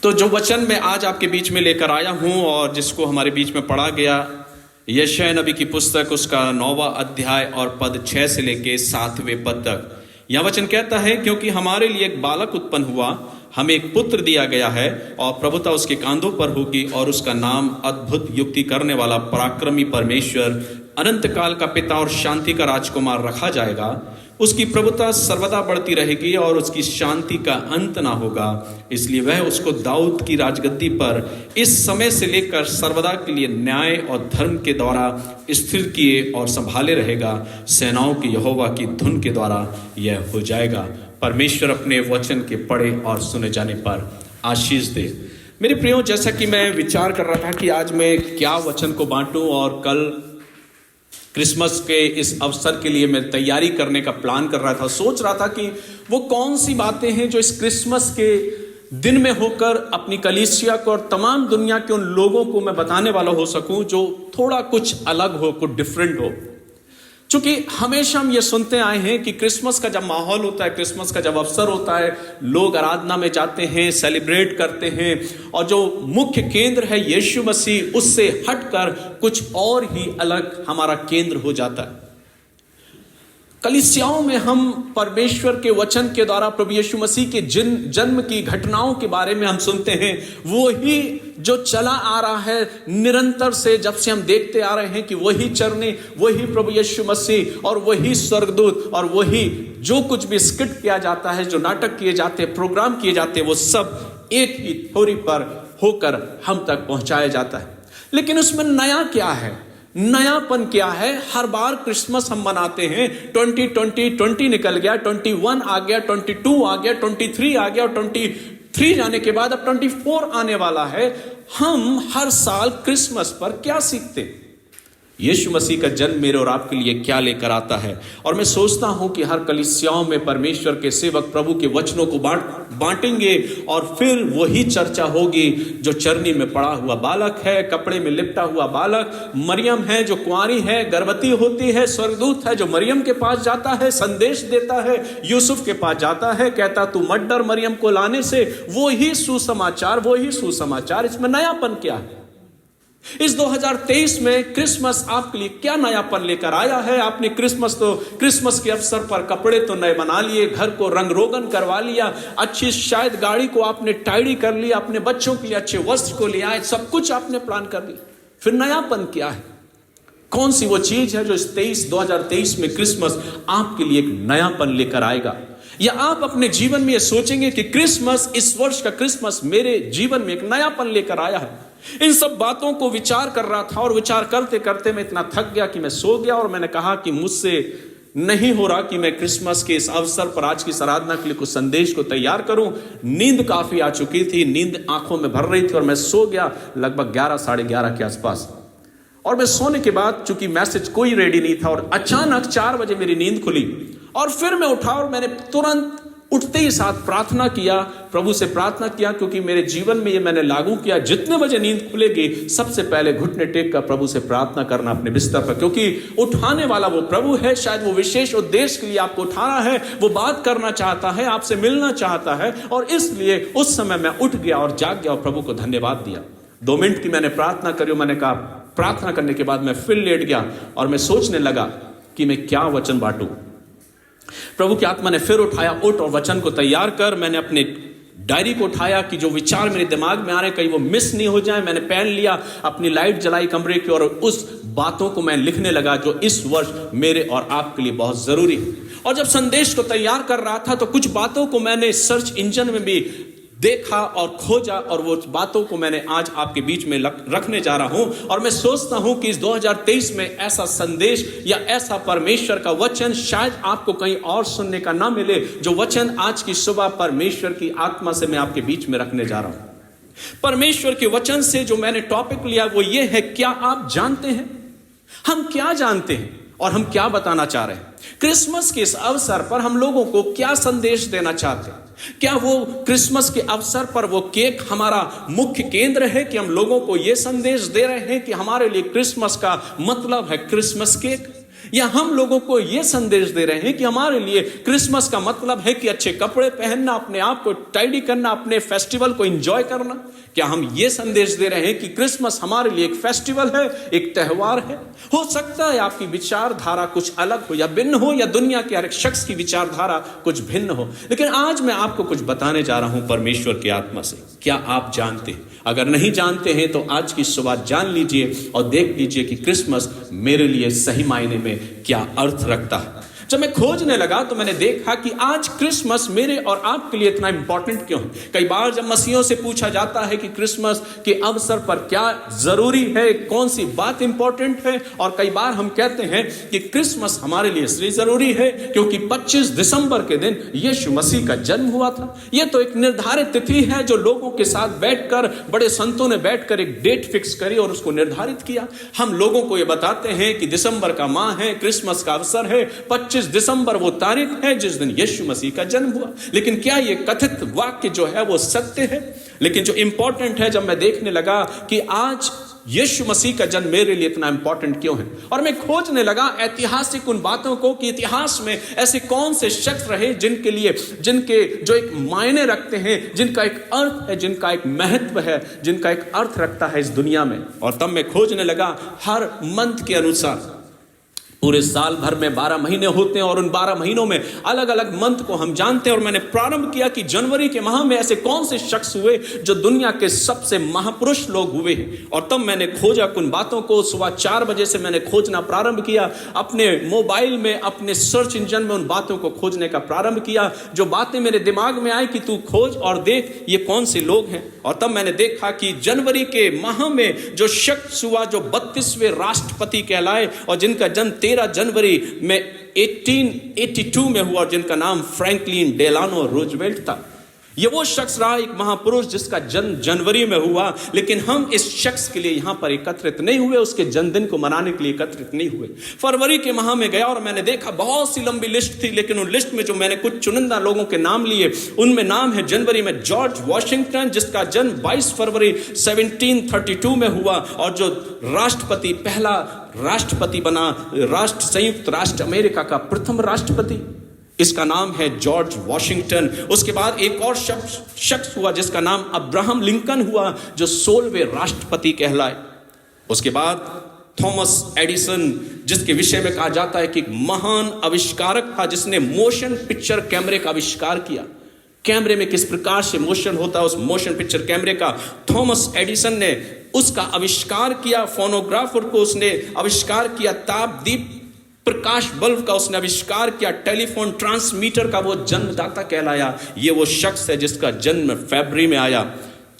तो जो वचन मैं आज आपके बीच में लेकर आया हूं और जिसको हमारे बीच में पढ़ा गया, यशायाह नबी की पुस्तक उसका 9वां अध्याय और पद 6 से लेके 7वें पद तक। यह वचन कहता है, क्योंकि हमारे लिए एक बालक उत्पन्न हुआ, हमें एक पुत्र दिया गया है और प्रभुता उसके कांधों पर होगी और उसका नाम अद्भुत युक्ति करने वाला, पराक्रमी परमेश्वर, अनंत काल का पिता और शांति का राजकुमार रखा जाएगा। उसकी प्रभुता सर्वदा बढ़ती रहेगी और उसकी शांति का अंत ना होगा। इसलिए वह उसको दाऊद की राजगद्दी पर इस समय से लेकर सर्वदा के लिए न्याय और धर्म के द्वारा स्थिर किए और संभाले रहेगा। सेनाओं की यहोवा की धुन के द्वारा यह हो जाएगा। परमेश्वर अपने वचन के पढ़े और सुने जाने पर आशीष दे। मेरे प्रियो, जैसा कि मैं विचार कर रहा था कि आज मैं क्या वचन को बांटूं और कल क्रिसमस के इस अवसर के लिए मैं तैयारी करने का प्लान कर रहा था, सोच रहा था कि वो कौन सी बातें हैं जो इस क्रिसमस के दिन में होकर अपनी कलीसिया को और तमाम दुनिया के उन लोगों को मैं बताने वाला हो सकूं जो थोड़ा कुछ अलग हो, कुछ डिफरेंट हो। क्योंकि हमेशा हम ये सुनते आए हैं कि क्रिसमस का जब माहौल होता है, क्रिसमस का जब अवसर होता है, लोग आराधना में जाते हैं, सेलिब्रेट करते हैं और जो मुख्य केंद्र है यीशु मसीह, उससे हटकर कुछ और ही अलग हमारा केंद्र हो जाता है। कलीसियाओं में हम परमेश्वर के वचन के द्वारा प्रभु यीशु मसीह के जन्म की घटनाओं के बारे में हम सुनते हैं। वो ही जो चला आ रहा है निरंतर से, जब से हम देखते आ रहे हैं कि वही चरनी, वही प्रभु यीशु मसीह और वही स्वर्गदूत और वही जो कुछ भी स्किट किया जाता है, जो नाटक किए जाते हैं, प्रोग्राम किए जाते हैं, वो सब एक ही थोड़ी पर होकर हम तक पहुंचाया जाता है। लेकिन उसमें नया क्या है, नयापन क्या है? हर बार क्रिसमस हम मनाते हैं, 2020 निकल गया, 21 आ गया, 22 आ गया, 23 आ गया और 23 जाने के बाद अब 24 आने वाला है। हम हर साल क्रिसमस पर क्या सीखते हैं? यीशु मसीह का जन्म मेरे और आपके लिए क्या लेकर आता है। और मैं सोचता हूं कि हर कलीसियाओं में परमेश्वर के सेवक प्रभु के वचनों को बांटेंगे और फिर वही चर्चा होगी जो चरनी में पड़ा हुआ बालक है, कपड़े में लिपटा हुआ बालक, मरियम है जो कुंवारी है, गर्भवती होती है, स्वर्गदूत है जो मरियम के पास जाता है, संदेश देता है, यूसुफ के पास जाता है, कहता तू मत डर मरियम को लाने से। वही सुसमाचार। इसमें नयापन क्या है? इस 2023 में क्रिसमस आपके लिए क्या नयापन लेकर आया है? आपने क्रिसमस के अवसर पर कपड़े तो नए बना लिए, घर को रंग रोगन करवा लिया, अच्छी शायद गाड़ी को आपने टाइडी कर लिया, अपने बच्चों के लिए अच्छे वस्त्र को ले आए, सब कुछ आपने प्लान कर लिया। फिर नयापन क्या है? कौन सी वो चीज है जो इस 2023 में क्रिसमस आपके लिए एक नयापन लेकर आएगा? या आप अपने जीवन में ये सोचेंगे कि क्रिसमस, इस वर्ष का क्रिसमस मेरे जीवन में एक नयापन लेकर आया है? इन सब बातों को विचार कर रहा था और विचार करते करते मैं इतना थक गया कि मैं सो गया और मैंने कहा कि मुझसे नहीं हो रहा कि मैं क्रिसमस के इस अवसर पर आज की आराधना के लिए कुछ संदेश को तैयार करूं। नींद काफी आ चुकी थी, नींद आंखों में भर रही थी और मैं सो गया लगभग 11 साढ़े 11 के आसपास। और मैं सोने के बाद चूंकि मैसेज कोई रेडी नहीं था और अचानक 4 बजे मेरी नींद खुली और फिर मैं उठा और मैंने तुरंत उठते ही साथ प्रार्थना किया, प्रभु से प्रार्थना किया, क्योंकि मेरे जीवन में ये मैंने लागू किया, जितने बजे नींद खुलेगी सबसे पहले घुटने टेक कर प्रभु से प्रार्थना करना अपने बिस्तर पर, क्योंकि उठाने वाला वो प्रभु है। शायद वो विशेष उद्देश्य के लिए आपको उठाना है, वो बात करना चाहता है, आपसे मिलना चाहता है। और इसलिए उस समय मैं उठ गया और जाग गया और प्रभु को धन्यवाद दिया। 2 मिनट की मैंने प्रार्थना करी। मैंने कहा, प्रार्थना करने के बाद मैं फिर लेट गया और मैं सोचने लगा कि मैं क्या वचन बांटूं। प्रभु की आत्मा ने फिर उठाया, उठ और वचन को तैयार कर। मैंने अपने डायरी को उठाया कि जो विचार मेरे दिमाग में आ रहे कहीं वो मिस नहीं हो जाए। मैंने पेन लिया, अपनी लाइट जलाई कमरे की और उस बातों को मैं लिखने लगा जो इस वर्ष मेरे और आपके लिए बहुत जरूरी है। और जब संदेश को तैयार कर रहा था तो कुछ बातों को मैंने सर्च इंजन में भी देखा और खोजा और वो बातों को मैंने आज आपके बीच में रखने जा रहा हूं। और मैं सोचता हूं कि इस 2023 में ऐसा संदेश या ऐसा परमेश्वर का वचन शायद आपको कहीं और सुनने का ना मिले, जो वचन आज की सुबह परमेश्वर की आत्मा से मैं आपके बीच में रखने जा रहा हूं। परमेश्वर के वचन से जो मैंने टॉपिक लिया वो ये है, क्या आप जानते हैं हम क्या जानते हैं और हम क्या बताना चाह रहे हैं? क्रिसमस के इस अवसर पर हम लोगों को क्या संदेश देना चाहते हैं? क्या वो क्रिसमस के अवसर पर वो केक हमारा मुख्य केंद्र है कि हम लोगों को ये संदेश दे रहे हैं कि हमारे लिए क्रिसमस का मतलब है क्रिसमस केक? या हम लोगों को यह संदेश दे रहे हैं कि हमारे लिए क्रिसमस का मतलब है कि अच्छे कपड़े पहनना, अपने आप को टाइडी करना, अपने फेस्टिवल को एंजॉय करना? क्या हम ये संदेश दे रहे हैं कि क्रिसमस हमारे लिए एक फेस्टिवल है, एक त्योहार है? हो सकता है आपकी विचारधारा कुछ अलग हो या भिन्न हो, या दुनिया के हर एक शख्स की विचारधारा कुछ भिन्न हो, लेकिन आज मैं आपको कुछ बताने जा रहा हूं परमेश्वर की आत्मा से। क्या आप जानते हैं? अगर नहीं जानते हैं तो आज की सुबह जान लीजिए और देख लीजिए कि क्रिसमस मेरे लिए सही मायने में क्या अर्थ रखता है। जब मैं खोजने लगा तो मैंने देखा कि आज क्रिसमस मेरे और आपके लिए इतना इंपॉर्टेंट क्यों है। कई बार जब मसीहियों से पूछा जाता है कि क्रिसमस के अवसर पर क्या जरूरी है, कौन सी बात इंपॉर्टेंट है, और कई बार हम कहते हैं कि क्रिसमस हमारे लिए इसलिए जरूरी है क्योंकि 25 दिसंबर के दिन यीशु मसीह का जन्म हुआ था। यह तो एक निर्धारित तिथि है जो लोगों के साथ बैठकर, बड़े संतों ने बैठकर एक डेट फिक्स करी और उसको निर्धारित किया। हम लोगों को यह बताते हैं कि दिसंबर का माह है, क्रिसमस का अवसर है, 25 दिसंबर वो तारीख है जिस दिन यीशु मसीह का जन्म हुआ। लेकिन क्या ये कथित वाक्य जो है वो सत्य है? लेकिन जो इंपॉर्टेंट है, जब मैं देखने लगा कि आज यीशु मसीह का जन्म मेरे लिए इतना इंपॉर्टेंट क्यों है, और मैं खोजने लगा ऐतिहासिक उन बातों को कि इतिहास में ऐसे कौन से शख्स रहे जिनके जो एक मायने रखते हैं, जिनका एक अर्थ है, जिनका एक महत्व है, जिनका एक अर्थ रखता है इस दुनिया में। और तब मैं खोजने लगा हर मंथ के अनुसार। पूरे साल भर में 12 महीने होते हैं और उन 12 महीनों में अलग अलग मंथ को हम जानते हैं। और मैंने प्रारंभ किया कि जनवरी के माह में ऐसे कौन से शख्स हुए जो दुनिया के सबसे महापुरुष लोग हुए हैं। और तब मैंने खोजा उन बातों को। सुबह 4 बजे से मैंने खोजना प्रारंभ किया, अपने मोबाइल में, अपने सर्च इंजन में उन बातों को खोजने का प्रारंभ किया। जो बातें मेरे दिमाग में आई कि तू खोज और देख ये कौन से लोग हैं। और तब मैंने देखा कि जनवरी के माह में जो शख्स हुआ जो 32वें राष्ट्रपति कहलाए और जिनका जन्म 13 जनवरी में 1882 में हुआ, जिनका नाम फ्रैंकलिन डेलानो रूजवेल्ट था। ये वो शख्स रहा, एक महापुरुष जिसका जन्म जनवरी में हुआ। लेकिन हम इस शख्स के लिए यहां पर एकत्रित नहीं हुए, उसके जन्मदिन को मनाने के लिए एकत्रित नहीं हुए। फरवरी के माह में गया और मैंने देखा बहुत सी लंबी लिस्ट थी, लेकिन उन लिस्ट में जो मैंने कुछ चुनिंदा लोगों के नाम लिए, उनमें नाम है जनवरी में जॉर्ज वॉशिंगटन, जिसका जन्म 22 फरवरी 1732 में हुआ और जो राष्ट्रपति, पहला राष्ट्रपति बना, संयुक्त राष्ट्र अमेरिका का प्रथम राष्ट्रपति। इसका नाम है जॉर्ज वॉशिंगटन। उसके बाद एक और शख्स हुआ जिसका नाम अब्राहम लिंकन हुआ, जो 16वें राष्ट्रपति कहलाए। उसके बाद थॉमस एडिसन, जिसके विषय में कहा जाता है कि एक महान आविष्कारक था जिसने मोशन पिक्चर कैमरे का आविष्कार किया। कैमरे में किस प्रकार से मोशन होता है, उस मोशन पिक्चर कैमरे का थॉमस एडिसन ने उसका आविष्कार किया। फोनोग्राफर को उसने आविष्कार किया। तापदीप प्रकाश बल्ब का उसने आविष्कार किया। टेलीफोन ट्रांसमीटर का वो जन्मदाता कहलाया। ये वो शख्स है जिसका जन्म फरवरी में आया।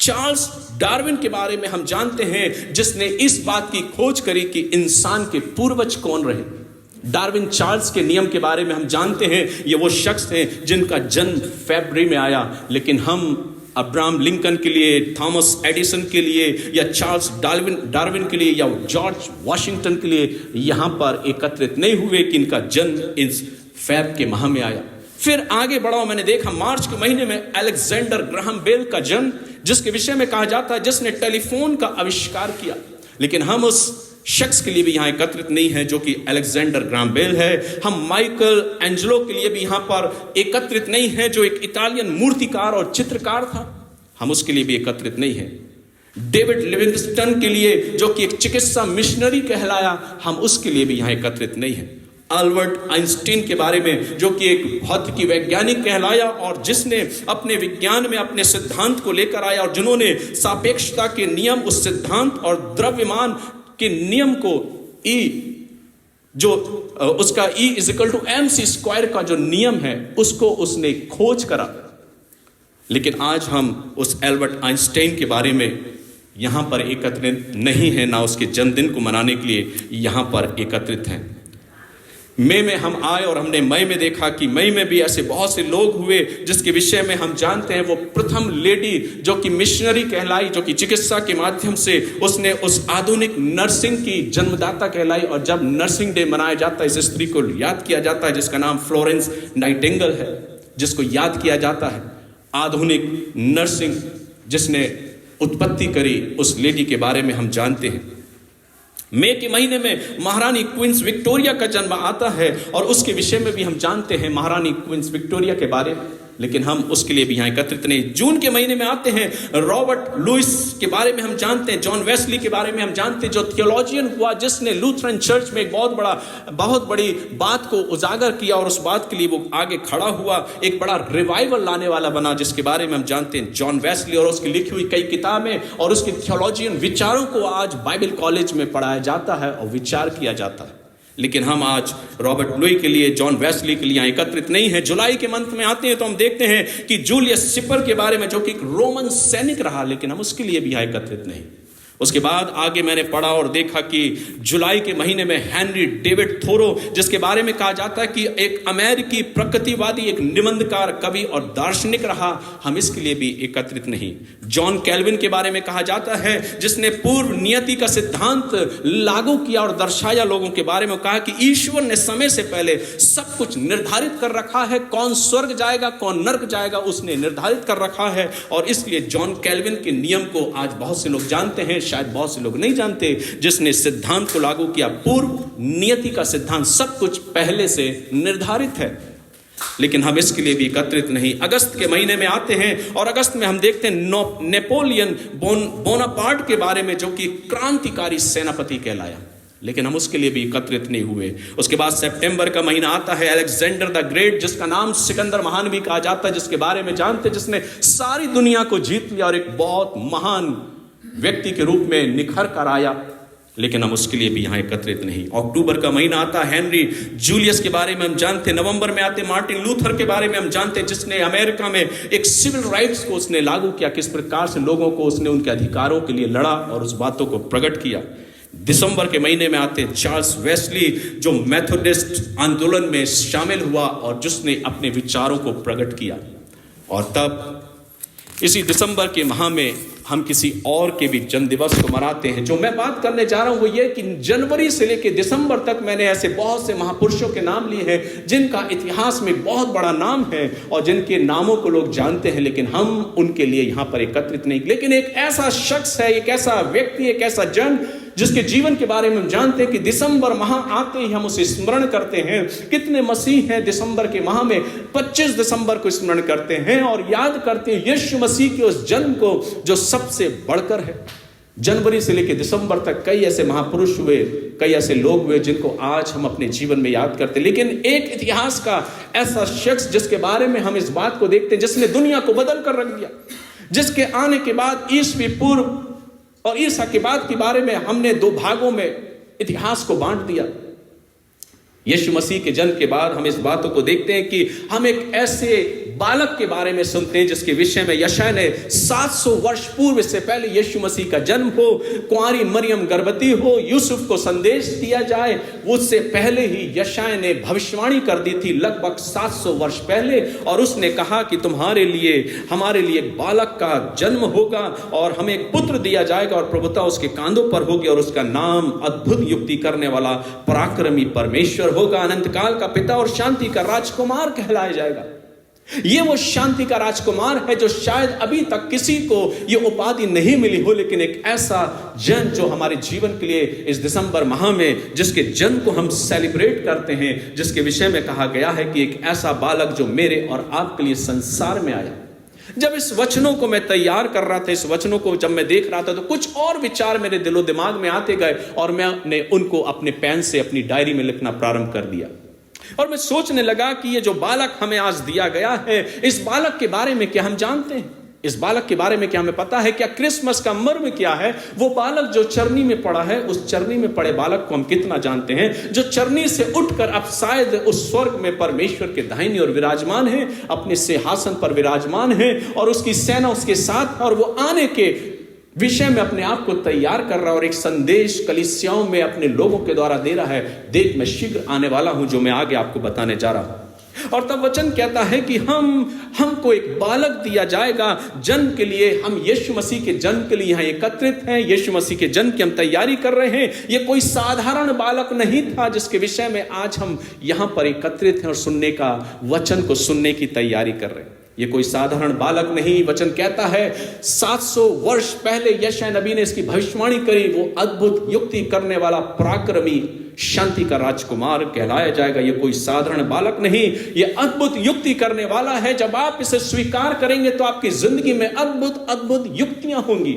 चार्ल्स डार्विन के बारे में हम जानते हैं, जिसने इस बात की खोज करी कि इंसान के पूर्वज कौन रहे। डार्विन चार्ल्स के नियम के बारे में हम जानते हैं, ये वो शख्स हैं जिनका जन्म फरवरी में आया। लेकिन हम अब्राहम लिंकन के लिए, थॉमस एडिसन के लिए, या चार्ल्स डार्विन के लिए, या जॉर्ज वॉशिंगटन के लिए यहां पर एकत्रित नहीं हुए कि इनका जन्म इस फरवरी के माह में आया। फिर आगे बढ़ा, मैंने देखा मार्च के महीने में अलेक्जेंडर ग्राहम बेल का जन्म, जिसके विषय में कहा जाता है जिसने टेलीफोन का आविष्कार किया। लेकिन हम उस शख्स के लिए भी यहां एकत्रित नहीं है जो कि अलेक्जेंडर ग्राहम बेल है। हम माइकल एंजेलो के लिए भी यहां पर एकत्रित नहीं है, जो एक इटालियन मूर्तिकार और चित्रकार था। हम उसके लिए भी एकत्रित नहीं है। डेविड लिविंगस्टन के लिए, जो कि एक चिकित्सा मिशनरी कहलाया, हम उसके लिए भी यहां एकत्रित नहीं है। अल्बर्ट आइंस्टीन के बारे में, जो कि एक भौतिकी वैज्ञानिक कहलाया और जिसने अपने विज्ञान में अपने सिद्धांत को लेकर आया और जिन्होंने सापेक्षता के नियम, उस सिद्धांत और द्रव्यमान के नियम को उसका E=mc² का जो नियम है उसको उसने खोज करा। लेकिन आज हम उस एल्बर्ट आइंस्टाइन के बारे में यहां पर एकत्रित नहीं है, ना उसके जन्मदिन को मनाने के लिए यहां पर एकत्रित हैं। मई में हम आए और हमने मई में देखा कि मई में भी ऐसे बहुत से लोग हुए जिसके विषय में हम जानते हैं। वो प्रथम लेडी जो कि मिशनरी कहलाई, जो कि चिकित्सा के माध्यम से उसने उस आधुनिक नर्सिंग की जन्मदाता कहलाई। और जब नर्सिंग डे मनाया जाता है, इस स्त्री को याद किया जाता है जिसका नाम फ्लोरेंस नाइटिंगेल है, जिसको याद किया जाता है आधुनिक नर्सिंग जिसने उत्पत्ति करी। उस लेडी के बारे में हम जानते हैं। मई के महीने में महारानी क्वींस विक्टोरिया का जन्म आता है और उसके विषय में भी हम जानते हैं महारानी क्वींस विक्टोरिया के बारे में, लेकिन हम उसके लिए भी यहाँ एकत्रित नहीं। जून के महीने में आते हैं, रॉबर्ट लुइस के बारे में हम जानते हैं, जॉन वेस्ली के बारे में हम जानते हैं, जो थियोलॉजियन हुआ, जिसने लूथरन चर्च में एक बहुत बड़ी बात को उजागर किया और उस बात के लिए वो आगे खड़ा हुआ, एक बड़ा रिवाइवल लाने वाला बना, जिसके बारे में हम जानते हैं जॉन वेस्ली, और उसकी लिखी हुई कई किताबें और उसके थियोलॉजियन विचारों को आज बाइबल कॉलेज में पढ़ाया जाता है और विचार किया जाता है। लेकिन हम आज रॉबर्ट लुई के लिए, जॉन वेस्ली के लिए एकत्रित नहीं है। जुलाई के मंथ में आते हैं तो हम देखते हैं कि जूलियस सिपर के बारे में, जो कि एक रोमन सैनिक रहा, लेकिन हम उसके लिए भी एकत्रित नहीं। उसके बाद आगे मैंने पढ़ा और देखा कि जुलाई के महीने में हेनरी डेविड थोरो, जिसके बारे में कहा जाता है कि एक अमेरिकी प्रकृतिवादी, एक निबंधकार, कवि और दार्शनिक रहा, हम इसके लिए भी एकत्रित नहीं। जॉन कैल्विन के बारे में कहा जाता है, जिसने पूर्व नियति का सिद्धांत लागू किया और दर्शाया, लोगों के बारे में कहा कि ईश्वर ने समय से पहले सब कुछ निर्धारित कर रखा है, कौन स्वर्ग जाएगा कौन नर्क जाएगा उसने निर्धारित कर रखा है, और इसलिए जॉन कैल्विन के नियम को आज बहुत से लोग जानते हैं, शायद बहुत से लोग नहीं जानते, जिसने सिद्धांत को लागू किया। पूर्व नियति का सिद्धांत, सब कुछ पहले से निर्धारित है, लेकिन हम इसके लिए भी एकत्रित नहीं। अगस्त के महीने में आते हैं और अगस्त में हम देखते हैं नेपोलियन बोनापार्ट के बारे में, जो कि क्रांतिकारी सेनापति कहलाया, लेकिन हम उसके लिए भी एकत्रित नहीं हुए। उसके बाद सितंबर का महीना आता है, अलेक्जेंडर द ग्रेट, जिसका नाम सिकंदर महान भी कहा जाता है, जिसके बारे में जानते, जिसने सारी दुनिया को जीत लिया और एक बहुत महान व्यक्ति के रूप में निखर कर आया, लेकिन हम उसके लिए भी यहाँ एकत्रित नहीं। अक्टूबर का महीना आता है, हेनरी जूलियस के बारे में हम जानते। नवंबर में आते मार्टिन लूथर के बारे में हम जानते, जिसने अमेरिका में एक सिविल राइट्स को उसने लागू किया, किस प्रकार से लोगों को उसने उनके अधिकारों के लिए लड़ा और उस बातों को प्रकट किया। दिसंबर के महीने में आते चार्ल्स वेस्ली, जो मेथोडिस्ट आंदोलन में शामिल हुआ और जिसने अपने विचारों को प्रकट किया। और तब इसी दिसंबर के माह में हम किसी और के भी जन्म दिवस को मनाते हैं। जो मैं बात करने जा रहा हूं वो ये कि जनवरी से लेकर दिसंबर तक मैंने ऐसे बहुत से महापुरुषों के नाम लिए हैं, जिनका इतिहास में बहुत बड़ा नाम है और जिनके नामों को लोग जानते हैं, लेकिन हम उनके लिए यहां पर एकत्रित नहीं। लेकिन एक ऐसा शख्स है, एक ऐसा व्यक्ति, एक ऐसा जन, जिसके जीवन के बारे में हम जानते हैं कि दिसंबर माह आते ही हम उसे स्मरण करते हैं। कितने मसीह हैं दिसंबर के माह में 25 दिसंबर को स्मरण करते हैं और याद करते हैं यीशु मसीह के उस जन्म को जो सबसे बढ़कर है। जनवरी से लेकर दिसंबर तक कई ऐसे महापुरुष हुए, कई ऐसे लोग हुए जिनको आज हम अपने जीवन में याद करते हैं। लेकिन एक इतिहास का ऐसा शख्स जिसके बारे में हम इस बात को देखते हैं, जिसने दुनिया को बदल कर रख दिया, जिसके आने के बाद ईसवी पूर्व और ईसा के बाद के बारे में हमने दो भागों में इतिहास को बांट दिया। यीशु मसीह के जन्म के बाद हम इस बातों को देखते हैं कि हम एक ऐसे बालक के बारे में सुनते हैं जिसके विषय में यशायाह ने 700 वर्ष पूर्व से पहले यीशु मसीह का जन्म हो, कुंवारी मरियम गर्भवती हो, यूसुफ को संदेश दिया जाए, उससे पहले ही यशायाह ने भविष्यवाणी कर दी थी लगभग 700 वर्ष पहले। और उसने कहा कि तुम्हारे लिए, हमारे लिए एक बालक का जन्म होगा और हमें एक पुत्र दिया जाएगा और प्रभुता उसके कांधों पर होगी और उसका नाम अद्भुत युक्ति करने वाला, पराक्रमी परमेश्वर होगा, अनंत काल का पिता और शांति का राजकुमार कहलाया जाएगा। ये वो शांति का राजकुमार है जो शायद अभी तक किसी को ये उपाधि नहीं मिली हो, लेकिन एक ऐसा जन जो हमारे जीवन के लिए इस दिसंबर माह में जिसके जन्म को हम सेलिब्रेट करते हैं, जिसके विषय में कहा गया है कि एक ऐसा बालक जो मेरे और आपके लिए संसार में आया। जब इस वचनों को मैं तैयार कर रहा था, इस वचनों को जब मैं देख रहा था, तो कुछ और विचार मेरे दिलो दिमाग में आते गए और मैंने उनको अपने पेन से अपनी डायरी में लिखना प्रारंभ कर दिया। और मैं सोचने लगा कि ये जो बालक हमें आज दिया गया है, इस बालक के बारे में क्या हम जानते हैं? इस बालक के बारे में क्या हमें पता है? क्या क्रिसमस का मर्म क्या है? वो बालक जो चरनी में पड़ा है, उस चरनी में पड़े बालक को हम कितना जानते हैं? जो चरनी से उठकर अब शायद उस स्वर्ग में परमेश्वर के दाहिनी ओर विराजमान है, अपने सिंहासन पर विराजमान है और उसकी सेना उसके साथ, और वो आने के विषय में अपने आप को तैयार कर रहा है और एक संदेश कलीसियाओं में अपने लोगों के द्वारा दे रहा है, देख मैं शीघ्र आने वाला हूं, जो मैं आगे आपको बताने जा रहा हूं। और तब वचन कहता है कि हमको एक बालक दिया जाएगा जन्म के लिए। हम यीशु मसीह के जन्म के लिए यहाँ एकत्रित हैं, यीशु मसीह के जन्म की हम तैयारी कर रहे हैं। ये कोई साधारण बालक नहीं था जिसके विषय में आज हम यहाँ पर एकत्रित हैं और सुनने का, वचन को सुनने की तैयारी कर रहे हैं। ये कोई साधारण बालक नहीं। वचन कहता है 700 वर्ष पहले यशायाह नबी ने इसकी भविष्यवाणी करी। वो अद्भुत युक्ति करने वाला पराक्रमी शांति का राजकुमार कहलाया जाएगा। ये कोई साधारण बालक नहीं, ये अद्भुत युक्ति करने वाला है। जब आप इसे स्वीकार करेंगे तो आपकी जिंदगी में अद्भुत अद्भुत युक्तियां होंगी।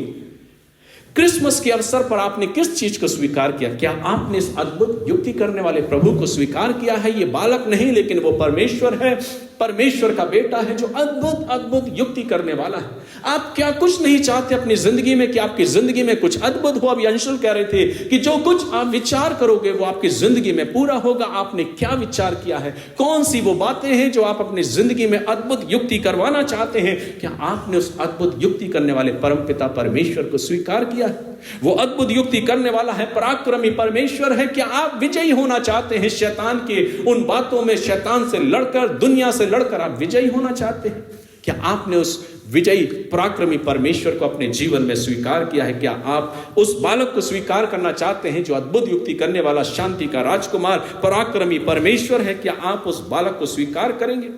क्रिसमस के अवसर पर आपने किस चीज को स्वीकार किया? क्या आपने इस अद्भुत युक्ति करने वाले प्रभु को स्वीकार किया है? ये बालक नहीं, लेकिन वो परमेश्वर है, परमेश्वर का बेटा है जो अद्भुत अद्भुत युक्ति करने वाला है। आप क्या कुछ नहीं चाहते अपनी जिंदगी में कि आपकी जिंदगी में कुछ अद्भुत हो? अभी अंशुल कह रहे थे कि जो कुछ आप विचार करोगे वो आपकी जिंदगी में पूरा होगा। आपने क्या विचार किया है? कौन सी वो बातें हैं जो आप अपनी जिंदगी में अद्भुत युक्ति करवाना चाहते हैं? क्या आपने उस अद्भुत युक्ति करने वाले परमपिता परमेश्वर को स्वीकार किया है? वो अद्भुत युक्ति करने वाला है, पराक्रमी परमेश्वर है। क्या आप विजयी होना चाहते हैं शैतान के उन बातों में? शैतान से लड़कर, दुनिया से लड़कर आप विजयी होना चाहते हैं? क्या आपने उस विजयी पराक्रमी परमेश्वर को अपने जीवन में स्वीकार किया है? क्या आप उस बालक को स्वीकार करना चाहते हैं जो अद्भुत युक्ति करने वाला शांति का राजकुमार पराक्रमी परमेश्वर है? क्या आप उस बालक को स्वीकार करेंगे?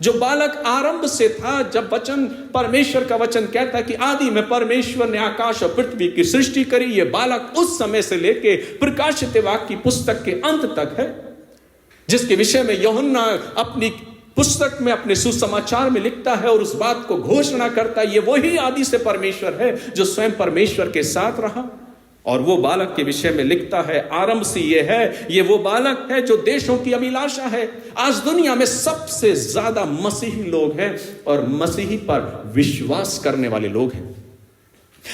जो बालक आरंभ से था, जब वचन, परमेश्वर का वचन कहता है कि आदि में परमेश्वर ने आकाश और पृथ्वी की सृष्टि करी, ये बालक उस समय से लेके प्रकाशित वाक्य की पुस्तक के अंत तक है, जिसके विषय में यूहन्ना अपनी पुस्तक में, अपने सुसमाचार में लिखता है और उस बात को घोषणा करता है। ये वही आदि से परमेश्वर है जो स्वयं परमेश्वर के साथ रहा। और वो बालक के विषय में लिखता है, आरंभ से ये है, ये वो बालक है जो देशों की अभिलाषा है। आज दुनिया में सबसे ज्यादा मसीही लोग हैं और मसीही पर विश्वास करने वाले लोग हैं।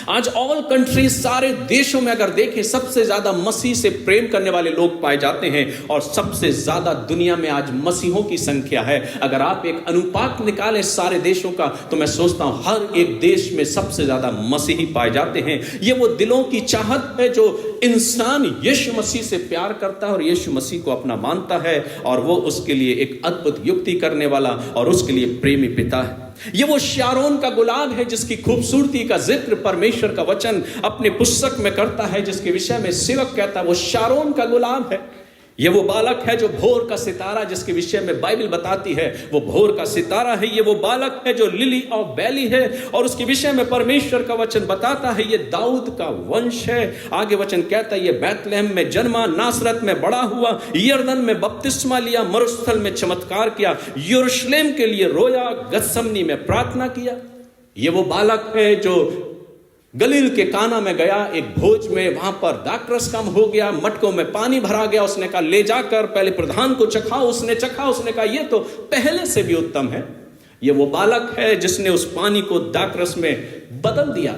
आज ऑल कंट्रीज, सारे देशों में अगर देखें, सबसे ज्यादा मसीह से प्रेम करने वाले लोग पाए जाते हैं और सबसे ज्यादा दुनिया में आज मसीहों की संख्या है। अगर आप एक अनुपात निकालें सारे देशों का, तो मैं सोचता हूं हर एक देश में सबसे ज्यादा मसीही पाए जाते हैं। ये वो दिलों की चाहत है जो इंसान यीशु मसीह से प्यार करता है और यीशु मसीह को अपना मानता है, और वो उसके लिए एक अद्भुत युक्ति करने वाला और उसके लिए प्रेमी पिता है। ये वो शारोन का गुलाब है जिसकी खूबसूरती का जिक्र परमेश्वर का वचन अपने पुस्तक में करता है, जिसके विषय में सेवक कहता है वो शारोन का गुलाब है। ये वो बालक है जो भोर का सितारा, जिसके विषय में बाइबल बताती है वो भोर का सितारा है। ये वो बालक है जो लिली ऑफ वैली है, और उसके विषय में परमेश्वर का वचन बताता है ये दाऊद का वंश है। आगे वचन कहता है ये बैतलहम में जन्मा, नासरत में बड़ा हुआ, यरदन में बपतिस्मा लिया, मरुस्थल में चमत्कार किया, यरूशलेम के लिए रोया, गतसमनी में प्रार्थना किया। ये वो बालक है जो गलील के काना में गया एक भोज में, वहां पर दाखरस कम हो गया, मटकों में पानी भरा गया। उसने कहा ले जाकर पहले प्रधान को चखाओ। उसने चखा, उसने कहा ये तो पहले से भी उत्तम है। ये वो बालक है जिसने उस पानी को दाखरस में बदल दिया।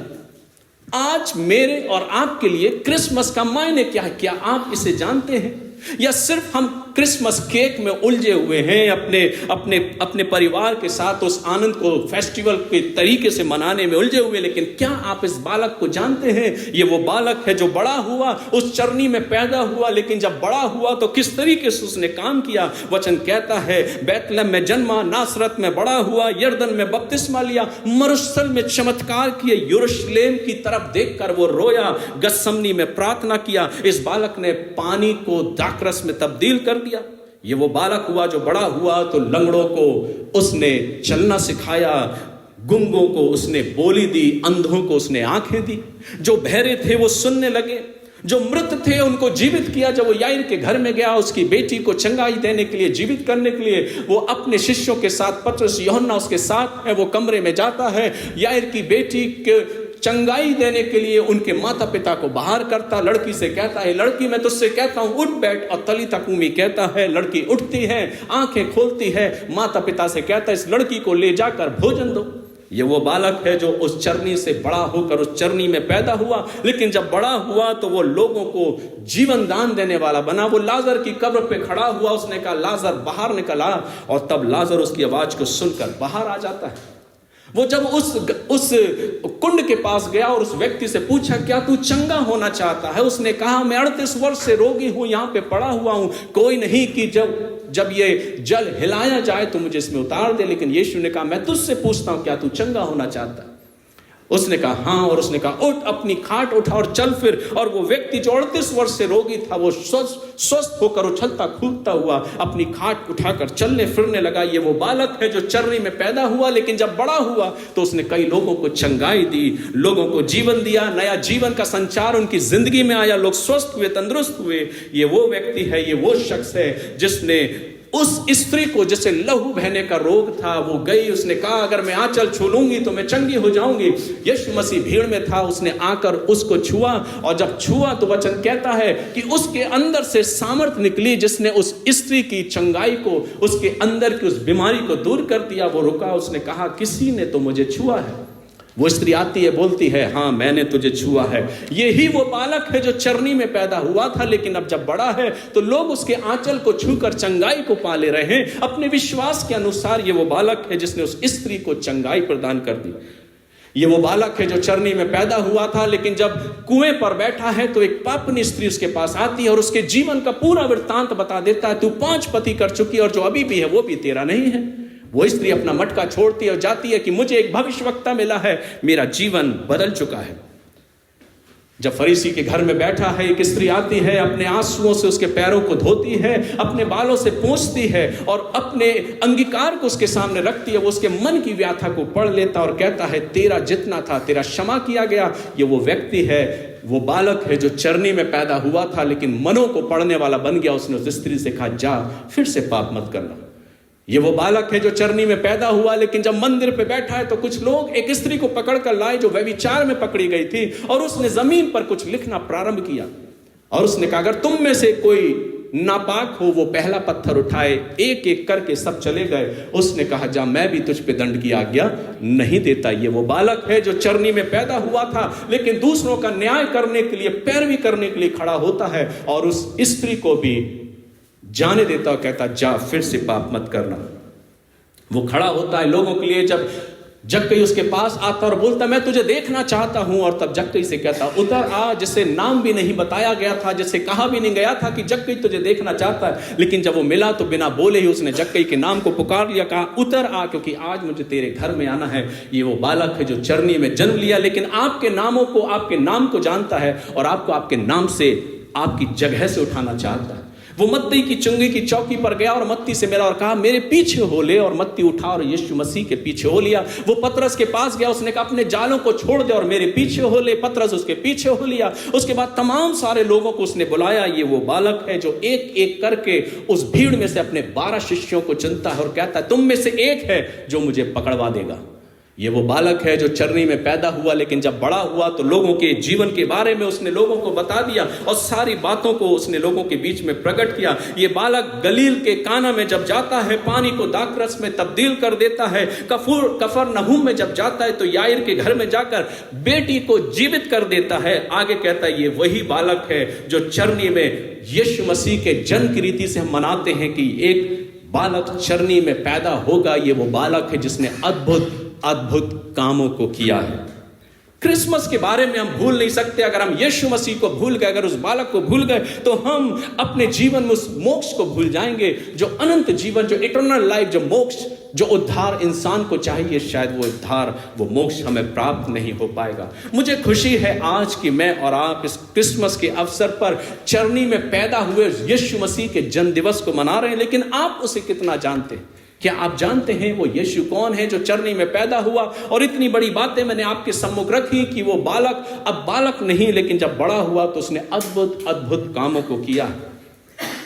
आज मेरे और आपके लिए क्रिसमस का मायने क्या है? क्या आप इसे जानते हैं? या सिर्फ हम क्रिसमस केक में उलझे हुए हैं, अपने परिवार के साथ उस आनंद को फेस्टिवल के तरीके से मनाने में उलझे हुए? लेकिन क्या आप इस बालक को जानते हैं? ये वो बालक है जो बड़ा हुआ, उस चरनी में पैदा हुआ, लेकिन जब बड़ा हुआ तो किस तरीके से उसने काम किया। वचन कहता है बैतलहम में जन्मा, नासरत में बड़ा हुआ, यरदन में बपतिस्मा लिया, मरुस्थल में चमत्कार किए, यरूशलेम की तरफ देखकर वो रोया, गतसमनी में प्रार्थना किया। इस बालक ने पानी को दाखरस में तब्दील कर दिया। ये वो बालक हुआ जो बड़ा हुआ तो लंगड़ों को उसने चलना सिखाया, गुंगों को उसने बोली दी, अंधों को उसने आंखें दी, जो बहरे थे वो सुनने लगे, जो मृत थे उनको जीवित किया। जब वो याईर के घर में गया उसकी बेटी को चंगाई देने के लिए, जीवित करने के लिए, वो अपने शिष्यों के साथ, पतरस यूहन्ना उसके साथ है, वो कमरे में जाता है। याईर की बेटी के चंगाई देने के लिए उनके माता पिता को बाहर करता, लड़की से कहता है लड़की मैं तुझसे कहता हूं उठ बैठ, और तलीता कूमी कहता है, लड़की उठती है, आंखें खोलती है, माता पिता से कहता है इस लड़की को ले जाकर भोजन दो। ये वो बालक है जो उस चरनी से बड़ा होकर उस चरनी में पैदा हुआ, लेकिन जब बड़ा हुआ तो वो लोगों को जीवन दान देने वाला बना। वो लाजर की कब्र पे खड़ा हुआ, उसने कहा लाजर बाहर निकला, और तब लाजर उसकी आवाज को सुनकर बाहर आ जाता है। वो जब उस कुंड के पास गया और उस व्यक्ति से पूछा क्या तू चंगा होना चाहता है? उसने कहा मैं 38 वर्ष से रोगी हूं, यहां पे पड़ा हुआ हूं, कोई नहीं कि जब ये जल हिलाया जाए तो मुझे इसमें उतार दे। लेकिन यीशु ने कहा मैं तुझसे पूछता हूं क्या तू चंगा होना चाहता है? उसने कहा हाँ, और उसने कहा उठ, अपनी खाट उठा और चल फिर। और वो व्यक्ति जो 38 वर्ष से रोगी था, वो स्वस्थ होकर उछलता कूदता हुआ अपनी खाट उठाकर चलने फिरने लगा। ये वो बालक है जो चरनी में पैदा हुआ, लेकिन जब बड़ा हुआ तो उसने कई लोगों को चंगाई दी, लोगों को जीवन दिया, नया जीवन का संचार उनकी जिंदगी में आया, लोग स्वस्थ हुए, तंदुरुस्त हुए। ये वो व्यक्ति है, ये वो शख्स है जिसने उस स्त्री को, जिसे लहू बहने का रोग था, वो गई, उसने कहा अगर मैं आंचल छू लूंगी तो मैं चंगी हो जाऊंगी। यीशु मसीह भीड़ में था, उसने आकर उसको छुआ, और जब छुआ तो वचन कहता है कि उसके अंदर से सामर्थ निकली जिसने उस स्त्री की चंगाई को, उसके अंदर की उस बीमारी को दूर कर दिया। वो रुका, उसने कहा किसी ने तो मुझे छुआ है। वो स्त्री आती है, बोलती है हाँ मैंने तुझे छुआ है। यही वो बालक है जो चरनी में पैदा हुआ था, लेकिन अब जब बड़ा है तो लोग उसके आंचल को छूकर चंगाई को पा ले रहे हैं। अपने विश्वास के अनुसार ये वो बालक है जिसने उस स्त्री को चंगाई प्रदान कर दी। ये वो बालक है जो चरनी में पैदा हुआ था, लेकिन जब कुएं पर बैठा है तो एक पापनी स्त्री उसके पास आती है और उसके जीवन का पूरा वृत्तांत बता देता है। तू 5 पति कर चुकी और जो अभी भी है वो भी तेरा नहीं है। वो स्त्री अपना मटका छोड़ती है और जाती है कि मुझे एक भविष्यवक्ता मिला है, मेरा जीवन बदल चुका है। जब फरीसी के घर में बैठा है, एक स्त्री आती है, अपने आंसुओं से उसके पैरों को धोती है, अपने बालों से पोंछती है और अपने अंगीकार को उसके सामने रखती है। वो उसके मन की व्याथा को पढ़ लेता और कहता है तेरा जितना था तेरा क्षमा किया गया। ये वो व्यक्ति है, वो बालक है जो चरनी में पैदा हुआ था लेकिन मनों को पढ़ने वाला बन गया। उसने उस स्त्री से कहा जा फिर से पाप मत करना। ये वो बालक है जो चरनी में पैदा हुआ, लेकिन जब मंदिर पे बैठा है तो कुछ लोग एक स्त्री को पकड़कर लाए जो व्यभिचार में पकड़ी गई थी, और उसने जमीन पर कुछ लिखना प्रारंभ किया और उसने कहा अगर तुम में से कोई नापाक हो वो पहला पत्थर उठाए। एक एक करके सब चले गए। उसने कहा जा मैं भी तुझ पे दंड की आज्ञा नहीं देता। ये वो बालक है जो चरनी में पैदा हुआ था, लेकिन दूसरों का न्याय करने के लिए, पैरवी करने के लिए खड़ा होता है और उस स्त्री को भी जाने देता और कहता जा फिर से पाप मत करना। वो खड़ा होता है लोगों के लिए। जब जक्कई उसके पास आता और बोलता मैं तुझे देखना चाहता हूं, और तब जक्कई से कहता उतर आ, जिसे नाम भी नहीं बताया गया था, जिसे कहा भी नहीं गया था कि जक्कई तुझे देखना चाहता है। लेकिन जब वो मिला तो बिना बोले ही उसने जक्कई के नाम को पुकार लिया, कहा उतर आ क्योंकि आज मुझे तेरे घर में आना है। ये वो बालक है जो चरनी में जन्म लिया, लेकिन आपके नामों को, आपके नाम को जानता है और आपको आपके नाम से, आपकी जगह से उठाना चाहता है। वो मत्ती की चुंगी की चौकी पर गया और मत्ती से मिला और कहा मेरे पीछे हो ले, और मत्ती उठा और यीशु मसीह के पीछे हो लिया। वो पतरस के पास गया, उसने कहा अपने जालों को छोड़ दे और मेरे पीछे हो ले। पतरस उसके पीछे हो लिया। उसके बाद तमाम सारे लोगों को उसने बुलाया। ये वो बालक है जो एक एक करके उस भीड़ में से अपने 12 शिष्यों को चुनता है और कहता है तुम में से एक है जो मुझे पकड़वा देगा। ये वो बालक है जो चरनी में पैदा हुआ, लेकिन जब बड़ा हुआ तो लोगों के जीवन के बारे में उसने लोगों को बता दिया और सारी बातों को उसने लोगों के बीच में प्रकट किया। ये बालक गलील के काना में जब जाता है पानी को दाखरस में तब्दील कर देता है। कफरनहूम में जब जाता है तो याईर के घर में जाकर बेटी को जीवित कर देता है। आगे कहता है ये वही बालक है जो चरनी में यीशु मसीह के जन्म की रीति से हम मनाते हैं कि एक बालक चरनी में पैदा होगा। ये वो बालक है जिसने अद्भुत कामों को किया है। क्रिसमस के बारे में हम भूल नहीं सकते। अगर हम यीशु मसीह को भूल गए, अगर उस बालक को भूल गए, तो हम अपने जीवन में उस मोक्ष को भूल जाएंगे, जो अनंत जीवन, जो इटर्नल लाइफ, जो मोक्ष, जो उद्धार इंसान को चाहिए। शायद वो उद्धार, वो मोक्ष हमें प्राप्त नहीं हो पाएगा। मुझे खुशी है आज कि मैं और आप इस क्रिसमस के अवसर पर चरनी में पैदा हुए यीशु मसीह के जन्म दिवस को मना रहे हैं, लेकिन आप उसे कितना जानते हैं? क्या आप जानते हैं वो यीशु कौन है जो चरनी में पैदा हुआ? और इतनी बड़ी बातें मैंने आपके सम्मुख रखी कि वो बालक अब बालक नहीं, लेकिन जब बड़ा हुआ तो उसने अद्भुत कामों को किया।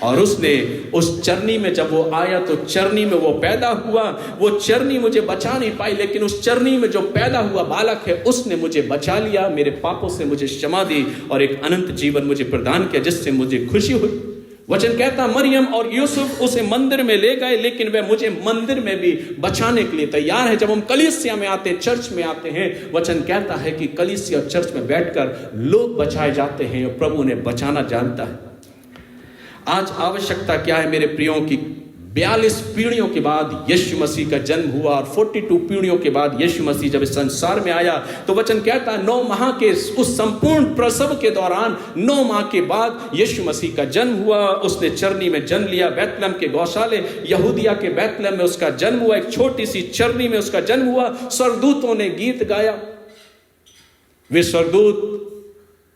और उसने उस चरनी में जब वो आया तो चरनी में वो पैदा हुआ। वो चरनी मुझे बचा नहीं पाई, लेकिन उस चरनी में जो पैदा हुआ बालक है उसने मुझे बचा लिया, मेरे पापों से मुझे क्षमा दी और एक अनंत जीवन मुझे प्रदान किया, जिससे मुझे खुशी हुई। वचन कहता मरियम और यूसुफ उसे मंदिर में ले गए, लेकिन वह मुझे मंदिर में भी बचाने के लिए तैयार है। जब हम कलीसिया में आते हैं, चर्च में आते हैं, वचन कहता है कि कलीसिया और चर्च में बैठकर लोग बचाए जाते हैं और प्रभु उन्हें बचाना जानता है। आज आवश्यकता क्या है मेरे प्रियों की? 42 पीढ़ियों के बाद यीशु मसीह का जन्म हुआ और 42 पीढ़ियों के बाद यीशु मसीह जब इस संसार में आया तो वचन कहता है 9 माह के उस संपूर्ण प्रसव के दौरान 9 माह के बाद यीशु मसीह का जन्म हुआ। उसने चरनी में जन्म लिया, बैतलहम के गौशाले यहूदिया के बैतलहम में उसका जन्म हुआ। एक छोटी सी चरनी में उसका जन्म हुआ। स्वर्गदूतों ने गीत गाया, वे स्वर्गदूत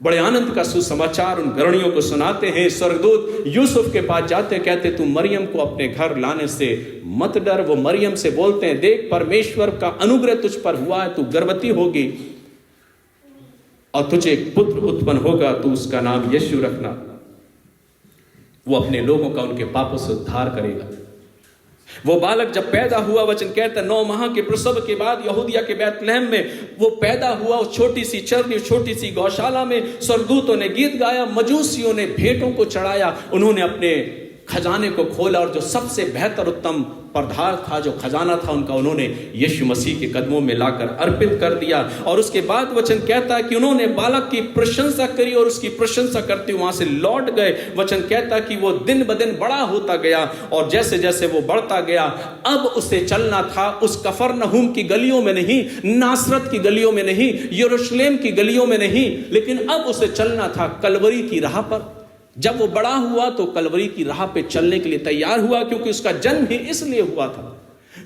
बड़े आनंद का सुसमाचार उन घरणियों को सुनाते हैं। स्वर्गदूत यूसुफ के पास जाते, कहते तू मरियम को अपने घर लाने से मत डर। वो मरियम से बोलते हैं, देख परमेश्वर का अनुग्रह तुझ पर हुआ है, तू गर्भवती होगी और तुझे एक पुत्र उत्पन्न होगा, तू उसका नाम यीशु रखना। वो अपने लोगों का उनके पापों से उद्धार करेगा। वो बालक जब पैदा हुआ, वचन कहता है 9 माह के प्रसव के बाद यहूदिया के बैतलहम में वो पैदा हुआ। उस छोटी सी चरनी, छोटी सी गौशाला में स्वर्गदूतों ने गीत गाया, मजूसियों ने भेंटों को चढ़ाया। उन्होंने अपने खजाने को खोला और जो सबसे बेहतर उत्तम पदार्थ था, जो खजाना था उनका, उन्होंने यीशु मसीह के कदमों में लाकर अर्पित कर दिया। और उसके बाद वचन कहता है कि उन्होंने बालक की प्रशंसा करी और उसकी प्रशंसा करते वहां से लौट गए। वचन कहता है कि वो दिन ब दिन बड़ा होता गया और जैसे जैसे वो बढ़ता गया, अब उसे चलना था उस कफरनहूम की गलियों में नहीं, नासरत की गलियों में नहीं, यरूशलेम की गलियों में नहीं, लेकिन अब उसे चलना था कलवरी की राह पर। जब वो बड़ा हुआ तो कलवरी की राह पे चलने के लिए तैयार हुआ, क्योंकि उसका जन्म ही इसलिए हुआ था।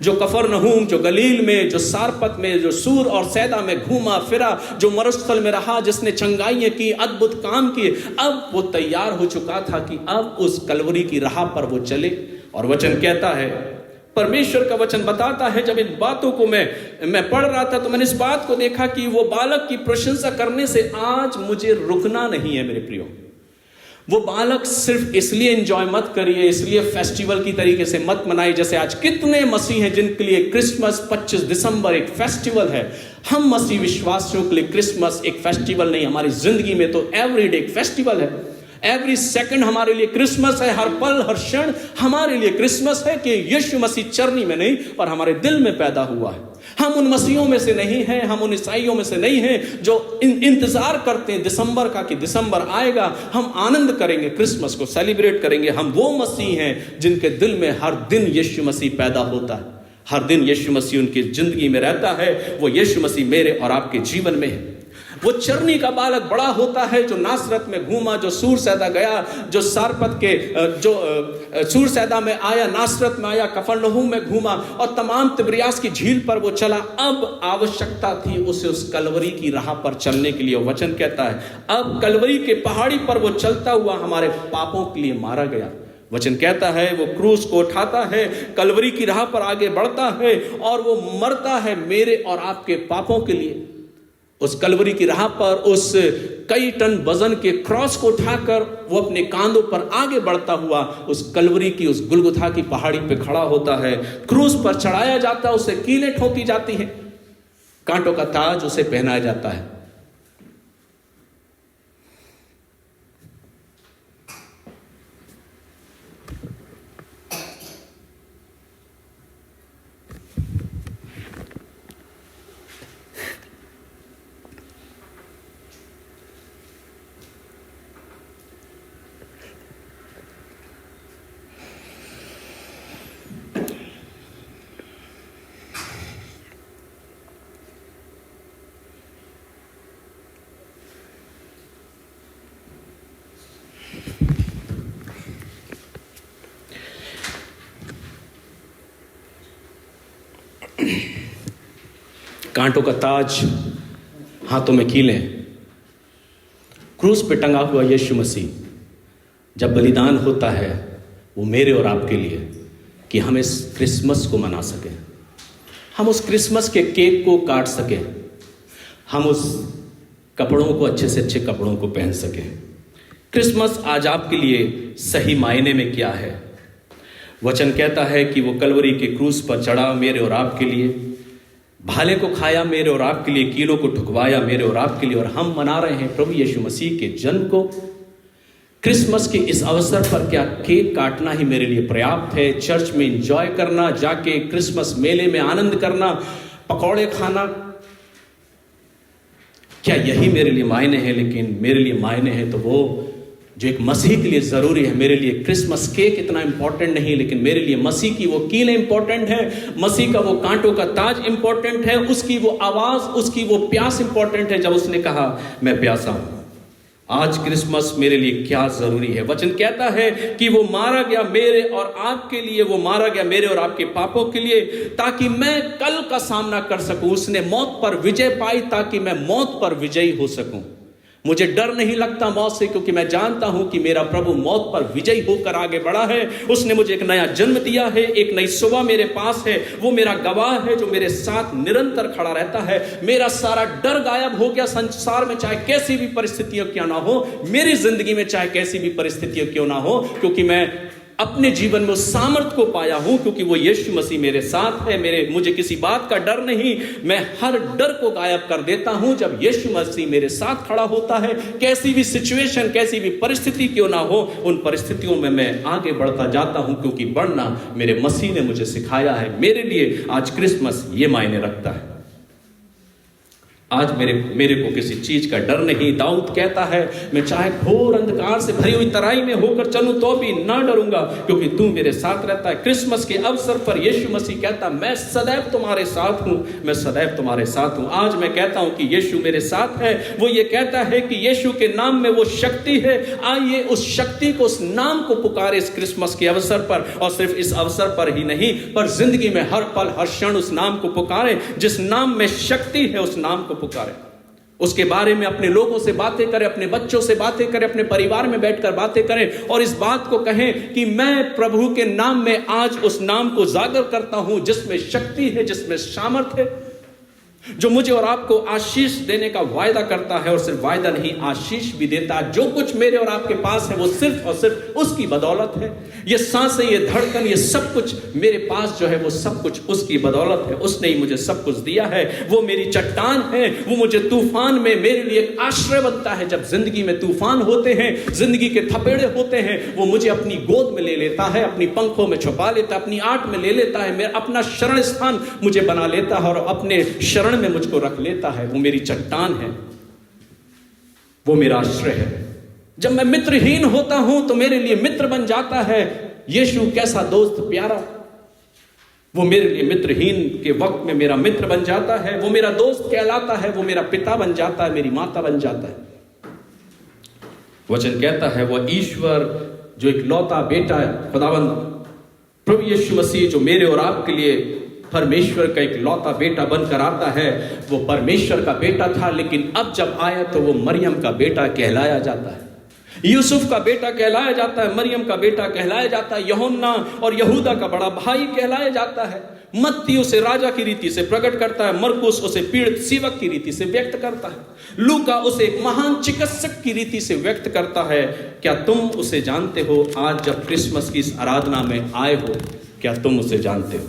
जो कफरनहूम, जो गलील में, जो सारपत में, जो सूर और सैदा में घूमा फिरा, जो मरुस्थल में रहा, जिसने चंगाइयां की, अद्भुत काम किए, अब वो तैयार हो चुका था कि अब उस कलवरी की राह पर वो चले। और वचन कहता है, परमेश्वर का वचन बताता है, जब इन बातों को मैं पढ़ रहा था तो मैंने इस बात को देखा कि वो बालक की प्रशंसा करने से आज मुझे रुकना नहीं है मेरे प्रियो। वो बालक सिर्फ इसलिए एंजॉय मत करिए, इसलिए फेस्टिवल की तरीके से मत मनाइए। जैसे आज कितने मसीह हैं जिनके लिए क्रिसमस 25 दिसंबर एक फेस्टिवल है। हम मसीह विश्वासियों के लिए क्रिसमस एक फेस्टिवल नहीं, हमारी जिंदगी में तो एवरीडे एक फेस्टिवल है। एवरी सेकंड हमारे लिए क्रिसमस है, हर पल हर क्षण हमारे लिए क्रिसमस है कि यीशु मसीह चरनी में नहीं पर हमारे दिल में पैदा हुआ है। हम उन मसीहों में से नहीं हैं, हम उन ईसाइयों में से नहीं हैं जो इंतजार करते हैं दिसंबर का कि दिसंबर आएगा, हम आनंद करेंगे, क्रिसमस को सेलिब्रेट करेंगे। हम वो मसीह हैं जिनके दिल में हर दिन यीशु मसीह पैदा होता है, हर दिन यीशु मसीह उनकी जिंदगी में रहता है। वो यीशु मसीह मेरे और आपके जीवन में है। वो चरनी का बालक बड़ा होता है, जो नासरत में घूमा, जो सूर सैदा गया, जो सारपत के जो सूर सैदा में आया, नासरत में आया, कफरनहूम में घूमा और तमाम तिब्रियास की झील पर वो चला। अब आवश्यकता थी उसे उस कलवरी की राह पर चलने के लिए। वचन कहता है अब कलवरी के पहाड़ी पर वो चलता हुआ हमारे पापों के लिए मारा गया। वचन कहता है वो क्रूस को उठाता है, कलवरी की राह पर आगे बढ़ता है और वो मरता है मेरे और आपके पापों के लिए। उस कलवरी की राह पर उस कई टन वजन के क्रॉस को उठाकर वो अपने कांधों पर आगे बढ़ता हुआ उस कलवरी की, उस गुलगुथा की पहाड़ी पे खड़ा होता है। क्रूस पर चढ़ाया जाता है, उसे कीलें ठोकी जाती हैं, कांटों का ताज उसे पहनाया जाता है। कांटों का ताज, हाथों में कीलें, क्रूस पे टंगा हुआ यीशु मसीह जब बलिदान होता है वो मेरे और आपके लिए, कि हम इस क्रिसमस को मना सकें, हम उस क्रिसमस के केक को काट सकें, हम उस कपड़ों को अच्छे से अच्छे कपड़ों को पहन सकें। क्रिसमस आज आपके लिए सही मायने में क्या है? वचन कहता है कि वो कलवरी के क्रूस पर चढ़ा मेरे और आपके लिए, भाले को खाया मेरे और आपके लिए, कीलों को ठुकवाया मेरे और आपके लिए, और हम मना रहे हैं प्रभु यीशु मसीह के जन्म को। क्रिसमस के इस अवसर पर क्या केक काटना ही मेरे लिए पर्याप्त है? चर्च में एंजॉय करना, जाके क्रिसमस मेले में आनंद करना, पकौड़े खाना, क्या यही मेरे लिए मायने है? लेकिन मेरे लिए मायने है तो वो जो एक मसीह के लिए जरूरी है। मेरे लिए क्रिसमस केक इतना इंपॉर्टेंट नहीं, लेकिन मेरे लिए मसीह की वो कीलें इंपॉर्टेंट है, मसीह का वो कांटों का ताज इंपॉर्टेंट है, उसकी वो आवाज, उसकी वो प्यास इंपॉर्टेंट है। जब उसने कहा मैं प्यासा हूं, आज क्रिसमस मेरे लिए क्या जरूरी है। वचन कहता है कि वो मारा गया मेरे और आपके लिए, वो मारा गया मेरे और आपके पापों के लिए, ताकि मैं कल का सामना कर सकूं। उसने मौत पर विजय पाई ताकि मैं मौत पर विजयी हो सकूं। मुझे डर नहीं लगता मौत से, क्योंकि मैं जानता हूं कि मेरा प्रभु मौत पर विजयी होकर आगे बढ़ा है। उसने मुझे एक नया जन्म दिया है, एक नई सुबह मेरे पास है। वो मेरा गवाह है जो मेरे साथ निरंतर खड़ा रहता है। मेरा सारा डर गायब हो गया। संसार में चाहे कैसी भी परिस्थितियां क्यों ना हो, मेरी जिंदगी में चाहे कैसी भी परिस्थितियां क्यों ना हो, क्योंकि मैं अपने जीवन में उस सामर्थ को पाया हूं, क्योंकि वो यीशु मसीह मेरे साथ है। मुझे किसी बात का डर नहीं। मैं हर डर को गायब कर देता हूं जब यीशु मसीह मेरे साथ खड़ा होता है। कैसी भी सिचुएशन, कैसी भी परिस्थिति क्यों ना हो, उन परिस्थितियों में मैं आगे बढ़ता जाता हूं, क्योंकि बढ़ना मेरे मसीह ने मुझे सिखाया है। मेरे लिए आज क्रिसमस ये मायने रखता है। आज मेरे को किसी चीज का डर नहीं। दाऊद कहता है, मैं चाहे घोर अंधकार से भरी हुई तराई में होकर चलूं तो भी ना डरूंगा, क्योंकि तू मेरे साथ रहता है। क्रिसमस के अवसर पर यीशु मसीह कहता, मैं सदैव तुम्हारे साथ हूं, मैं सदैव तुम्हारे साथ हूं। आज मैं कहता हूं कि यीशु मेरे साथ है। वो ये कहता है कि यीशु के नाम में वो शक्ति है। आइए उस शक्ति को, उस नाम को पुकारे इस क्रिसमस के अवसर पर। और सिर्फ इस अवसर पर ही नहीं, पर जिंदगी में हर पल हर क्षण उस नाम को पुकारे। जिस नाम में शक्ति है, उस नाम को पुकारे। उसके बारे में अपने लोगों से बातें करें, अपने बच्चों से बातें करें, अपने परिवार में बैठकर बातें करें और इस बात को कहें कि मैं प्रभु के नाम में आज उस नाम को जागर करता हूं जिसमें शक्ति है, जिसमें सामर्थ है, जो मुझे और आपको आशीष देने का वायदा करता है। और सिर्फ वायदा नहीं, आशीष भी देता है। जो कुछ मेरे और आपके पास है वो सिर्फ और सिर्फ उसकी बदौलत है। ये सांसें, ये धड़कन, ये सब कुछ मेरे पास जो है वो सब कुछ उसकी बदौलत है। उसने ही मुझे सब कुछ दिया है। वो मेरी चट्टान है। वो मुझे तूफान में मेरे लिए एक आश्रय बनता है। जब जिंदगी में तूफान होते हैं, जिंदगी के थपेड़े होते हैं, वो मुझे अपनी गोद में ले लेता है, अपनी पंखों में छुपा लेता है, अपनी आंट में ले लेता है, मेरा अपना शरण स्थान मुझे बना लेता है और अपने शरण में मुझको रख लेता है। वो मेरी चट्टान है, वो मेरा आश्रय है। जब मैं मित्रहीन होता हूं तो मेरे लिए मित्र बन जाता है। यीशु कैसा दोस्त प्यारा, वो मेरे लिए मित्रहीन के वक्त में मेरा मित्र बन जाता है। वो मेरा दोस्त कहलाता है। वो मेरा पिता बन जाता है, मेरी माता बन जाता है। वचन कहता है वो ईश्वर जो एक लौता बेटा है, खुदावंद प्रभु यीशु मसीह जो मेरे और आपके लिए परमेश्वर का एक लौता बेटा बनकर आता है। वो परमेश्वर का बेटा था, लेकिन अब जब आया तो वो मरियम का बेटा कहलाया जाता है, यूसुफ का बेटा कहलाया जाता है, मरियम का बेटा कहलाया जाता है, यूहन्ना और यहूदा का बड़ा भाई कहलाया जाता है। मत्ती उसे राजा की रीति से प्रकट करता है, मरकुस उसे पीड़ित सेवक की रीति से व्यक्त करता है, लूका उसे एक महान चिकित्सक की रीति से व्यक्त करता है। क्या तुम उसे जानते हो? आज जब क्रिसमस की इस आराधना में आए हो, क्या तुम उसे जानते हो?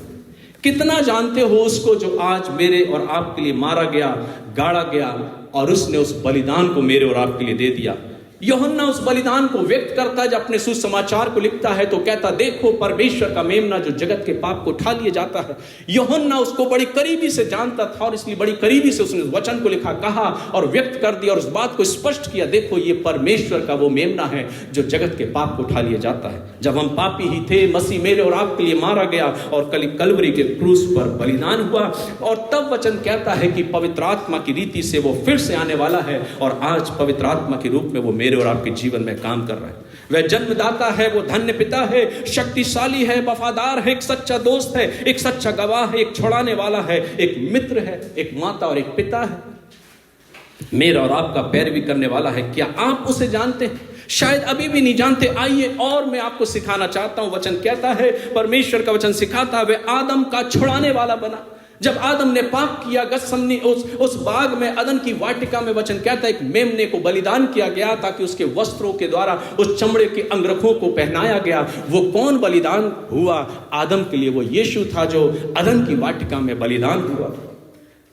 कितना जानते हो उसको जो आज मेरे और आपके लिए मारा गया, गाड़ा गया और उसने उस बलिदान को मेरे और आपके लिए दे दिया। यूहन्ना उस बलिदान को व्यक्त करता है। जब अपने सुसमाचार को लिखता है तो कहता, देखो परमेश्वर का मेमना जो जगत के पाप को उठा लिया जाता है। यूहन्ना उसको बड़ी करीबी से जानता था और इसलिए बड़ी करीबी से उसने वचन को लिखा, कहा और व्यक्त कर दिया और उस बात को स्पष्ट किया, देखो ये परमेश्वर का वो मेमना है जो जगत के पाप को उठा लिया जाता है। जब हम पापी ही थे, मसीह मेरे और आपके लिए मारा गया और कलवरी के क्रूस पर बलिदान हुआ। और तब वचन कहता है कि पवित्र आत्मा की रीति से वो फिर से आने वाला है और आज पवित्र आत्मा के रूप में वो मेरे और आपके जीवन में काम कर रहा है। वह जन्मदाता है, वो धन्य पिता है, शक्तिशाली है, वफादार है, एक सच्चा दोस्त है, एक सच्चा गवाह है, एक छुड़ाने वाला है, एक मित्र है, एक माता और एक पिता है। मेरा और आपका पैरवी करने वाला है। क्या आप उसे जानते हैं? शायद अभी भी नहीं जानते। आइए और मैं आपको सिखाना चाहता हूं। वचन कहता है, परमेश्वर का वचन सिखाता है, वह आदम का छुड़ाने वाला बना। जब आदम ने पाप किया, गतसमनी उस बाग में, अदन की वाटिका में, वचन कहता है एक मेमने को बलिदान किया गया ताकि उसके वस्त्रों के द्वारा उस चमड़े के अंगरखों को पहनाया गया। वो कौन बलिदान हुआ? आदम के लिए वो यीशु था जो अदन की वाटिका में बलिदान हुआ।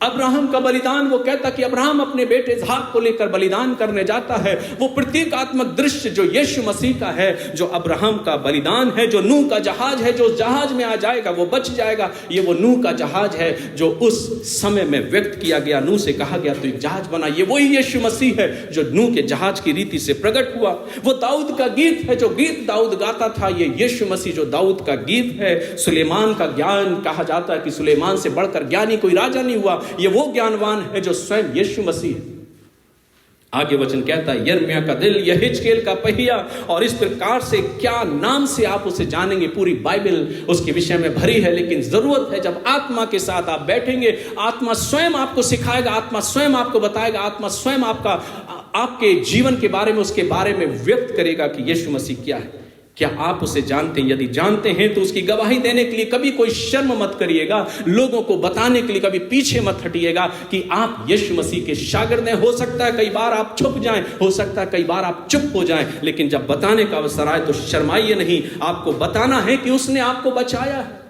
अब्राहम का बलिदान, वो कहता कि अब्राहम अपने बेटे इसहाक को लेकर बलिदान करने जाता है। वो प्रतीकात्मक दृश्य जो यीशु मसीह का है, जो अब्राहम का बलिदान है, जो नूह का जहाज है, जो जहाज में आ जाएगा वो बच जाएगा। ये वो नूह का जहाज है जो उस समय में व्यक्त किया गया। नूह से कहा गया तो एक जहाज बना। ये वही यीशु मसीह है जो नूह के जहाज की रीति से प्रकट हुआ। वो दाऊद का गीत है, जो गीत दाऊद गाता था। ये यीशु मसीह जो दाऊद का गीत है। सुलेमान का ज्ञान, कहा जाता है कि सुलेमान से बढ़कर ज्ञानी कोई राजा नहीं हुआ। ये वो ज्ञानवान है जो स्वयं यीशु मसीह है। आगे वचन कहता है, यिर्मयाह का दिल यहेजकेल का पहिया, और इस प्रकार से क्या नाम से आप उसे जानेंगे। पूरी बाइबल उसके विषय में भरी है, लेकिन जरूरत है जब आत्मा के साथ आप बैठेंगे, आत्मा स्वयं आपको सिखाएगा, आत्मा स्वयं आपको बताएगा, आत्मा स्वयं आपके जीवन के बारे में, उसके बारे में व्यक्त करेगा कि यीशु मसीह क्या है। क्या आप उसे जानते हैं? यदि जानते हैं तो उसकी गवाही देने के लिए कभी कोई शर्म मत करिएगा, लोगों को बताने के लिए कभी पीछे मत हटिएगा कि आप यीशु मसीह के शागिर्द हैं। हो सकता है कई बार आप छुप जाएं, हो सकता है कई बार आप चुप हो जाएं, लेकिन जब बताने का अवसर आए तो शर्माइए नहीं। आपको बताना है कि उसने आपको बचाया है।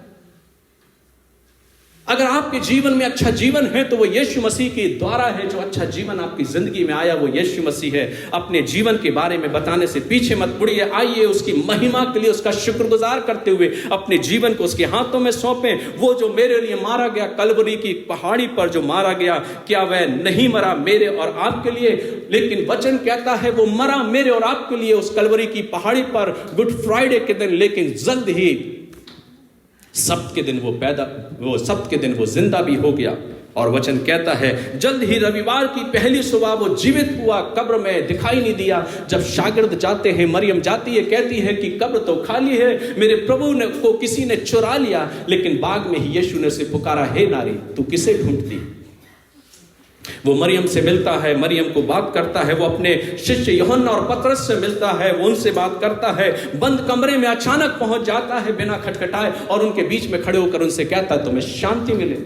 अगर आपके जीवन में अच्छा जीवन है तो वो यीशु मसीह के द्वारा है। जो अच्छा जीवन आपकी जिंदगी में आया वो यीशु मसीह है। अपने जीवन के बारे में बताने से पीछे मत मुड़िए, आइए उसकी महिमा के लिए उसका शुक्रगुजार करते हुए अपने जीवन को उसके हाथों में सौंपें। वो जो मेरे लिए मारा गया, कलवरी की पहाड़ी पर जो मारा गया, क्या वह नहीं मरा मेरे और आपके लिए? लेकिन वचन कहता है वो मरा मेरे और आपके लिए उस कलवरी की पहाड़ी पर गुड फ्राइडे के दिन, लेकिन जल्द ही सब्त के दिन वो जिंदा भी हो गया। और वचन कहता है जल्द ही रविवार की पहली सुबह वो जीवित हुआ, कब्र में दिखाई नहीं दिया। जब शागिर्द जाते हैं, मरियम जाती है, कहती है कि कब्र तो खाली है, मेरे प्रभु ने को किसी ने चुरा लिया। लेकिन बाद में ही यीशु ने उसे पुकारा, हे नारी तू किसे ढूंढती? वो मरियम से मिलता है, मरियम को बात करता है, वो अपने शिष्य यूहन्ना और पतरस से मिलता है, वो उनसे बात करता है। बंद कमरे में अचानक पहुंच जाता है बिना खटखटाए और उनके बीच में खड़े होकर उनसे कहता है तुम्हें शांति मिले।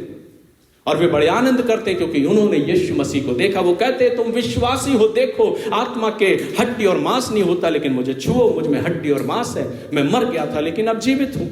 और वे बड़े आनंद करते हैं क्योंकि उन्होंने यीशु मसीह को देखा। वो कहते हैं तुम विश्वासी हो, देखो आत्मा के हड्डी और मांस नहीं होता, लेकिन मुझे छुओ, मुझ में हड्डी और मांस है। मैं मर गया था लेकिन अब जीवित हूं।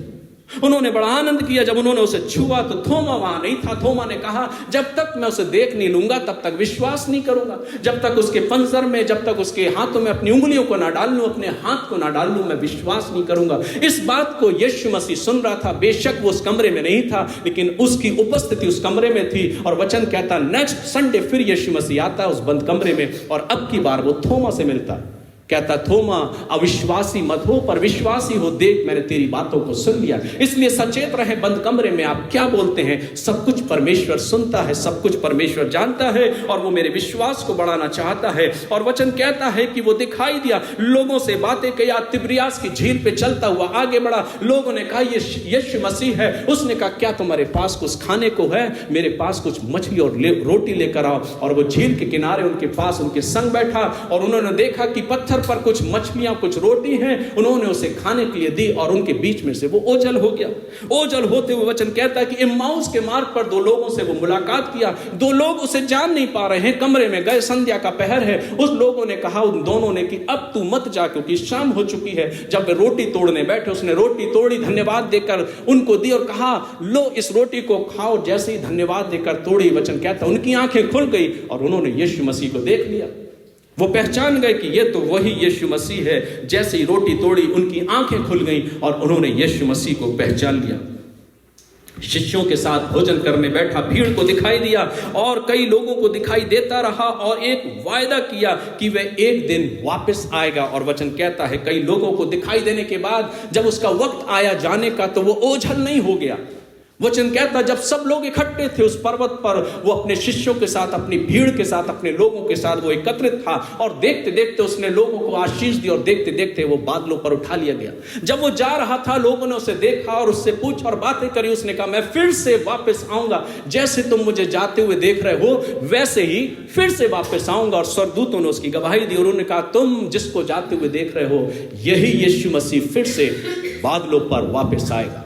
उन्होंने बड़ा आनंद किया जब उन्होंने उसे छुआ तो थोमा वहां नहीं था। थोमा ने कहा जब तक मैं उसे देख नहीं लूंगा तब तक विश्वास नहीं करूंगा, जब तक उसके पंजर में, जब तक उसके हाथों में अपनी उंगलियों को ना डाल लूं, अपने हाथ को ना डाल लूं, मैं विश्वास नहीं करूंगा। इस बात को यीशु मसीह सुन रहा था। बेशक वो उस कमरे में नहीं था, लेकिन उसकी उपस्थिति उस कमरे में थी। और वचन कहता नेक्स्ट संडे फिर यीशु मसीह आता उस बंद कमरे में, और अब की बार वो थोमा से मिलता। कहता थोमा अविश्वासी मत हो पर विश्वासी हो, देख मैंने तेरी बातों को सुन लिया। इसलिए सचेत रहे, बंद कमरे में आप क्या बोलते हैं सब कुछ परमेश्वर सुनता है, सब कुछ परमेश्वर जानता है, और वो मेरे विश्वास को बढ़ाना चाहता है। और वचन कहता है कि वो दिखाई दिया, लोगों से बातें किया, तिब्रियास की झील पे चलता हुआ आगे बढ़ा। लोगों ने कहा ये यीशु मसीह है। उसने कहा क्या तुम्हारे पास कुछ खाने को है? मेरे पास कुछ मछली और रोटी लेकर आओ। और वो झील के किनारे उनके पास उनके संग बैठा, और उन्होंने देखा कि पत्थर पर कुछ मछलियां कुछ रोटी हैं। उन्होंने उसे खाने के लिए दी और उनके बीच में से वो ओझल हो गया। ओझल होते हुए वचन कहता है कि इम्माउस के मार्ग पर दो लोगों से वो मुलाकात किया। दो लोग उसे जान नहीं पा रहे हैं, कमरे में गए, संध्या का पहर है। उस लोगों ने कहा उन दोनों ने कि अब तू मत जा क्योंकि शाम हो चुकी है। जब वे रोटी तोड़ने बैठे उसने रोटी तोड़ी, धन्यवाद देकर उनको दी और कहा लो इस रोटी को खाओ। जैसे ही धन्यवाद देकर तोड़ी, वचन कहता उनकी आंखें खुल गई और उन्होंने यीशु मसीह को देख लिया। वो पहचान गए कि ये तो वही यीशु मसीह है। जैसे ही रोटी तोड़ी उनकी आंखें खुल गईं और उन्होंने यीशु मसीह को पहचान लिया। शिष्यों के साथ भोजन करने बैठा, भीड़ को दिखाई दिया और कई लोगों को दिखाई देता रहा, और एक वायदा किया कि वह एक दिन वापस आएगा। और वचन कहता है कई लोगों को दिखाई देने के बाद जब उसका वक्त आया जाने का तो वो ओझल नहीं हो गया। वचन कहता जब सब लोग इकट्ठे थे उस पर्वत पर, वो अपने शिष्यों के साथ, अपनी भीड़ के साथ, अपने लोगों के साथ वो एकत्रित था, और देखते देखते उसने लोगों को आशीष दी और देखते देखते वो बादलों पर उठा लिया गया। जब वो जा रहा था लोगों ने उसे देखा और उससे पूछा और बातें करी। उसने कहा मैं फिर से वापस आऊंगा, जैसे तुम मुझे जाते हुए देख रहे हो वैसे ही फिर से वापस आऊंगा। और स्वर्गदूतों ने उसकी गवाही दी, उन्होंने कहा तुम जिसको जाते हुए देख रहे हो यही यीशु मसीह फिर से बादलों पर वापस आएगा।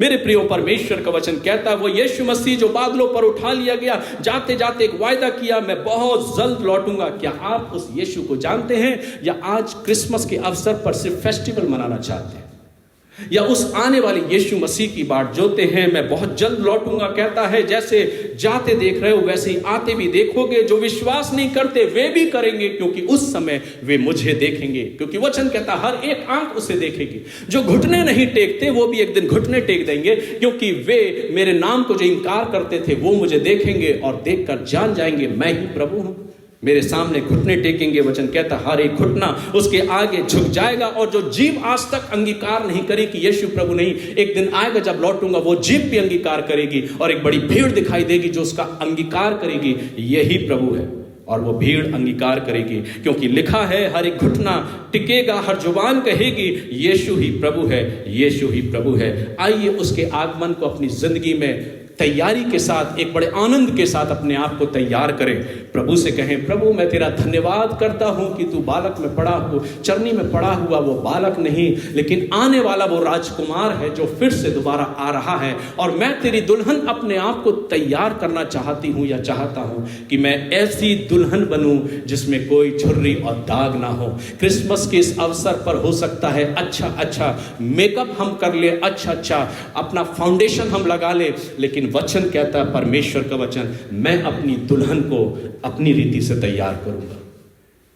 मेरे प्रियो, परमेश्वर का वचन कहता है वो यीशु मसीह जो बादलों पर उठा लिया गया, जाते जाते एक वायदा किया मैं बहुत जल्द लौटूंगा। क्या आप उस यीशु को जानते हैं, या आज क्रिसमस के अवसर पर सिर्फ फेस्टिवल मनाना चाहते हैं, या उस आने वाले यीशु मसीह की बाट जोते हैं? मैं बहुत जल्द लौटूंगा कहता है, जैसे जाते देख रहे हो वैसे ही आते भी देखोगे। जो विश्वास नहीं करते वे भी करेंगे क्योंकि उस समय वे मुझे देखेंगे। क्योंकि वचन कहता हर एक आंख उसे देखेगी। जो घुटने नहीं टेकते वो भी एक दिन घुटने टेक देंगे, क्योंकि वे मेरे नाम को जो इनकार करते थे वो मुझे देखेंगे और देखकर जान जाएंगे मैं ही प्रभु हूं। मेरे सामने घुटने टेकेंगे। वचन कहता हर एक घुटना उसके आगे झुक जाएगा, और जो जीभ आज तक अंगीकार नहीं करी कि यीशु प्रभु नहीं, एक दिन आएगा जब लौटूंगा वो जीभ भी अंगीकार करेगी, और एक बड़ी भीड़ दिखाई देगी जो उसका अंगीकार करेगी यही प्रभु है। और वो भीड़ अंगीकार करेगी, क्योंकि लिखा है हर एक घुटना टिकेगा, हर जुबान कहेगी यीशु ही प्रभु है, यीशु ही प्रभु है। आइए उसके आगमन को अपनी जिंदगी में तैयारी के साथ, एक बड़े आनंद के साथ अपने आप को तैयार करें। प्रभु से कहें, प्रभु मैं तेरा धन्यवाद करता हूं कि तू बालक में पड़ा हो, चरनी में पड़ा हुआ वो बालक नहीं, लेकिन आने वाला वो राजकुमार है जो फिर से दोबारा आ रहा है। और मैं तेरी दुल्हन अपने आप को तैयार करना चाहती हूं या चाहता हूं कि मैं ऐसी दुल्हन बनूं जिसमें कोई झुर्री और दाग ना हो। क्रिसमस के इस अवसर पर हो सकता है अच्छा मेकअप हम कर ले, अच्छा अपना फाउंडेशन हम लगा ले, लेकिन वचन कहता है, परमेश्वर का वचन, मैं अपनी दुल्हन को अपनी रीति से तैयार करूंगा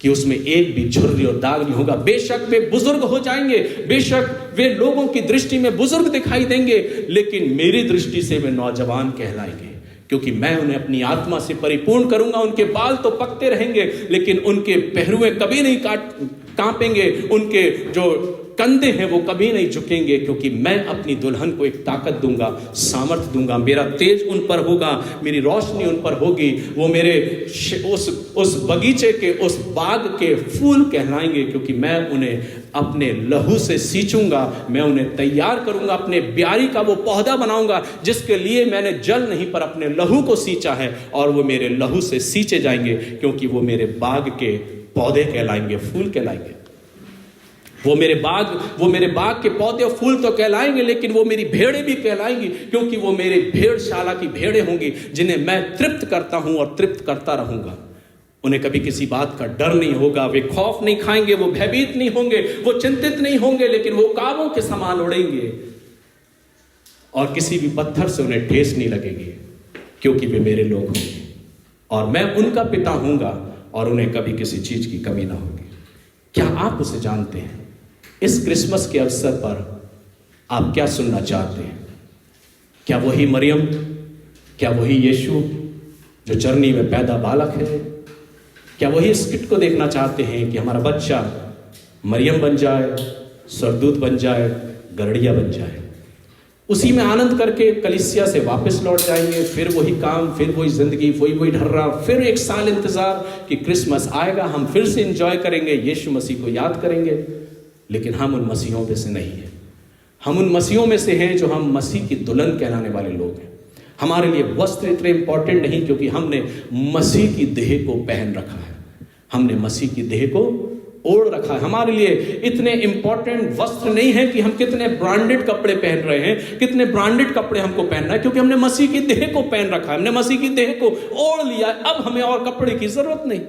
कि उसमें एक भी झुर्री और दाग नहीं होगा। बेशक वे बुजुर्ग हो जाएंगे, बेशक वे लोगों की दृष्टि में बुजुर्ग दिखाई देंगे, लेकिन मेरी दृष्टि से वे नौजवान कहलाएंगे, क्योंकि मैं उन्हें अपनी आत्मा से परिपूर्ण करूंगा। उनके बाल तो पकते रहेंगे, लेकिन उनके पहरुए कभी नहीं कांपेंगे, उनके जो कंधे हैं वो कभी नहीं झुकेंगे, क्योंकि मैं अपनी दुल्हन को एक ताकत दूंगा, सामर्थ दूंगा। मेरा तेज उन पर होगा, मेरी रोशनी उन पर होगी। वो मेरे उस बगीचे के, उस बाग के फूल कहलाएंगे, क्योंकि मैं उन्हें अपने लहू से सींचूंगा, मैं उन्हें तैयार करूंगा, अपने ब्यारी का वो पौधा बनाऊंगा जिसके लिए मैंने जल नहीं पर अपने लहू को सींचा है, और वो मेरे लहू से सींचे जाएंगे, क्योंकि वो मेरे बाग के पौधे कहलाएंगे, फूल कहलाएंगे। वो मेरे बाग के पौधे और फूल तो कहलाएंगे, लेकिन वो मेरी भेड़ें भी कहलाएंगी, क्योंकि वो मेरे भेड़शाला की भेड़ें होंगी जिन्हें मैं तृप्त करता हूं और तृप्त करता रहूंगा। उन्हें कभी किसी बात का डर नहीं होगा, वे खौफ नहीं खाएंगे, वो भयभीत नहीं होंगे, वो चिंतित नहीं होंगे, लेकिन वो काबों के समान उड़ेंगे और किसी भी पत्थर से उन्हें ठेस नहीं लगेगी, क्योंकि वे मेरे लोग होंगे और मैं उनका पिता हूंगा और उन्हें कभी किसी चीज की कमी ना होगी। क्या आप उसे जानते हैं? इस क्रिसमस के अवसर पर आप क्या सुनना चाहते हैं? क्या वही मरियम, क्या वही यीशु जो चरनी में पैदा बालक है? क्या वही स्किट को देखना चाहते हैं कि हमारा बच्चा मरियम बन जाए, सरदूत बन जाए, गरड़िया बन जाए, उसी में आनंद करके कलीसिया से वापस लौट जाएंगे, फिर वही काम, फिर वही जिंदगी, वही ढर्रा, फिर एक साल इंतजार कि क्रिसमस आएगा, हम फिर से एंजॉय करेंगे, यीशु मसीह को याद करेंगे? लेकिन हम उन मसीहों में से नहीं हैं। हम उन मसीहों में से हैं जो हम मसीह की दुल्हन कहलाने वाले लोग हैं। हमारे लिए वस्त्र इतने इंपॉर्टेंट नहीं, क्योंकि हमने मसीह की देह को पहन रखा है, हमने मसीह की देह को ओढ़ रखा है। हमारे लिए इतने इंपॉर्टेंट वस्त्र नहीं है कि हम कितने ब्रांडेड कपड़े पहन रहे हैं, कितने ब्रांडेड कपड़े हमको पहनना है, क्योंकि हमने मसीह की देह को पहन रखा है, हमने मसीह की देह को ओढ़ लिया। अब हमें और कपड़े की जरूरत नहीं।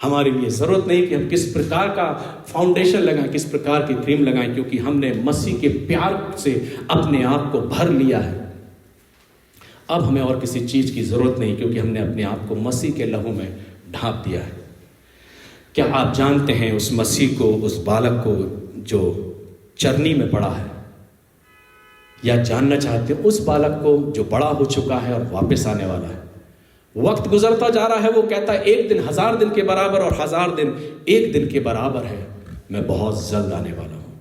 हमारे लिए जरूरत नहीं कि हम किस प्रकार का फाउंडेशन लगाएं, किस प्रकार की क्रीम लगाएं, क्योंकि हमने मसीह के प्यार से अपने आप को भर लिया है। अब हमें और किसी चीज की जरूरत नहीं, क्योंकि हमने अपने आप को मसीह के लहू में ढांप दिया है। क्या आप जानते हैं उस मसीह को, उस बालक को जो चरनी में पड़ा है? या जानना चाहते हो उस बालक को जो बड़ा हो चुका है और वापस आने वाला है? वक्त गुजरता जा रहा है, वो कहता है एक दिन 1000 दिन के बराबर और 1000 दिन एक दिन के बराबर है, मैं बहुत जल्द आने वाला हूं।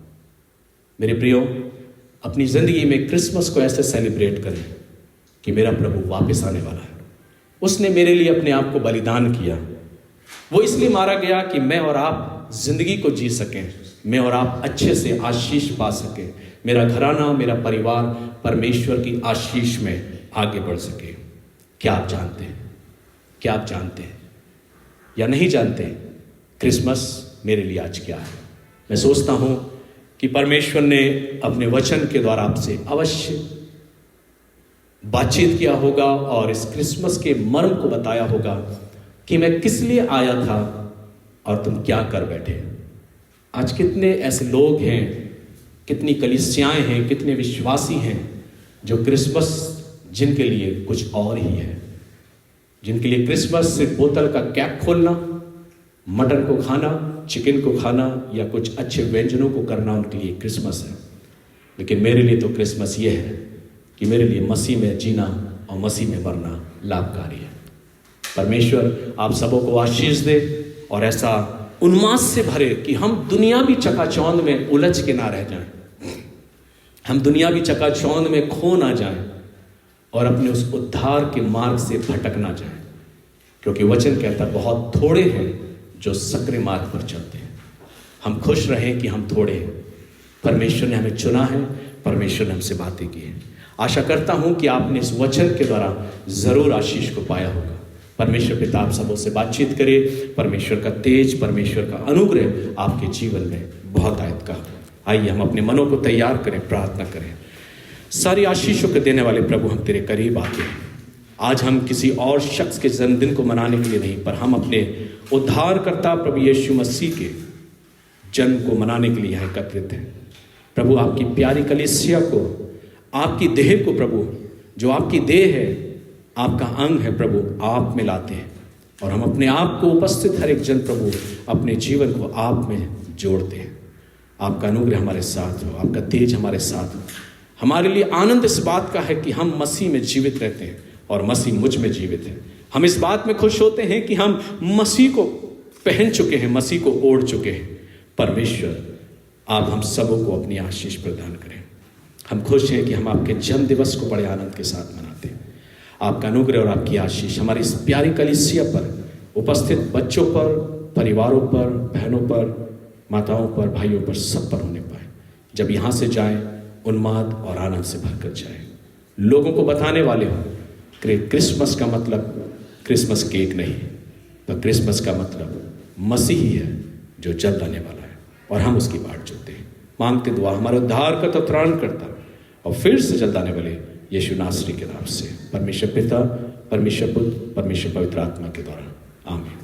मेरे प्रियो, अपनी जिंदगी में क्रिसमस को ऐसे सेलिब्रेट करें कि मेरा प्रभु वापस आने वाला है। उसने मेरे लिए अपने आप को बलिदान किया। वो इसलिए मारा गया कि मैं और आप जिंदगी को जी सकें, मैं और आप अच्छे से आशीष पा सकें, मेरा घराना, मेरा परिवार परमेश्वर की आशीष में आगे बढ़ सके। क्या आप जानते हैं? क्या आप जानते हैं या नहीं जानते क्रिसमस मेरे लिए आज क्या है? मैं सोचता हूं कि परमेश्वर ने अपने वचन के द्वारा आपसे अवश्य बातचीत किया होगा और इस क्रिसमस के मर्म को बताया होगा कि मैं किस लिए आया था और तुम क्या कर बैठे। आज कितने ऐसे लोग हैं, कितनी कलीसियाएं हैं, कितने विश्वासी हैं जो क्रिसमस जिनके लिए कुछ और ही है, जिनके लिए क्रिसमस सिर्फ बोतल का कैप खोलना, मटन को खाना, चिकन को खाना या कुछ अच्छे व्यंजनों को करना उनके लिए क्रिसमस है। लेकिन मेरे लिए तो क्रिसमस ये है कि मेरे लिए मसीह में जीना और मसीह में मरना लाभकारी है। परमेश्वर आप सबों को आशीष दे और ऐसा उन्माद से भरे कि हम दुनियावी चकाचौंध में उलझ के ना रह जाएं, हम दुनियावी चकाचौंध में खो ना जाएं और अपने उस उद्धार के मार्ग से भटक ना जाएं। क्योंकि वचन कहता बहुत थोड़े हैं जो सकरे मार्ग पर चलते हैं। हम खुश रहें कि हम थोड़े हैं। परमेश्वर ने हमें चुना है, परमेश्वर ने हमसे बातें की है। आशा करता हूं कि आपने इस वचन के द्वारा जरूर आशीष को पाया होगा। परमेश्वर पिता आप सबों से बातचीत करे। परमेश्वर का तेज, परमेश्वर का अनुग्रह आपके जीवन में बहुत आयत का। आइए हम अपने मनों को तैयार करें, प्रार्थना करें। सारी आशीषों को देने वाले प्रभु, हम तेरे करीब आते हैं। आज हम किसी और शख्स के जन्मदिन को मनाने के लिए नहीं, पर हम अपने उद्धारकर्ता प्रभु यीशु मसीह के जन्म को मनाने के लिए यहाँ एकत्रित हैं। प्रभु आपकी प्यारी कलीसिया को, आपकी देह को प्रभु, जो आपकी देह है, आपका अंग है प्रभु, आप में लाते हैं। और हम अपने आप को उपस्थित हर एक जन प्रभु अपने जीवन को आप में जोड़ते हैं। आपका अनुग्रह हमारे साथ हो, आपका तेज हमारे साथ हो। हमारे लिए आनंद इस बात का है कि हम मसीह में जीवित रहते हैं और मसीह मुझ में जीवित है। हम इस बात में खुश होते हैं कि हम मसीह को पहन चुके हैं, मसीह को ओढ़ चुके हैं। परमेश्वर आप हम सबों को अपनी आशीष प्रदान करें। हम खुश हैं कि हम आपके जन्म दिवस को बड़े आनंद के साथ मनाते हैं। आपका अनुग्रह और आपकी आशीष हमारी इस प्यारी कलीसिया पर, उपस्थित बच्चों पर, परिवारों पर, बहनों पर, माताओं पर, भाइयों पर, सब पर होने पाए। जब यहाँ से जाए उन्माद और आनंद से भरकर जाए। लोगों को बताने वाले हो क्रिसमस का मतलब क्रिसमस केक नहीं, पर क्रिसमस का मतलब मसीह ही है जो जल्द आने वाला है और हम उसकी बाट जोते हैं। मांगते दुआ हमारे उद्धार का तो त्राण करता और फिर से जल्द आने वाले यीशु नासरी के नाम से, परमेश्वर पिता, परमेश्वर पुत्र, परमेश्वर पवित्र आत्मा के द्वारा, आमीन।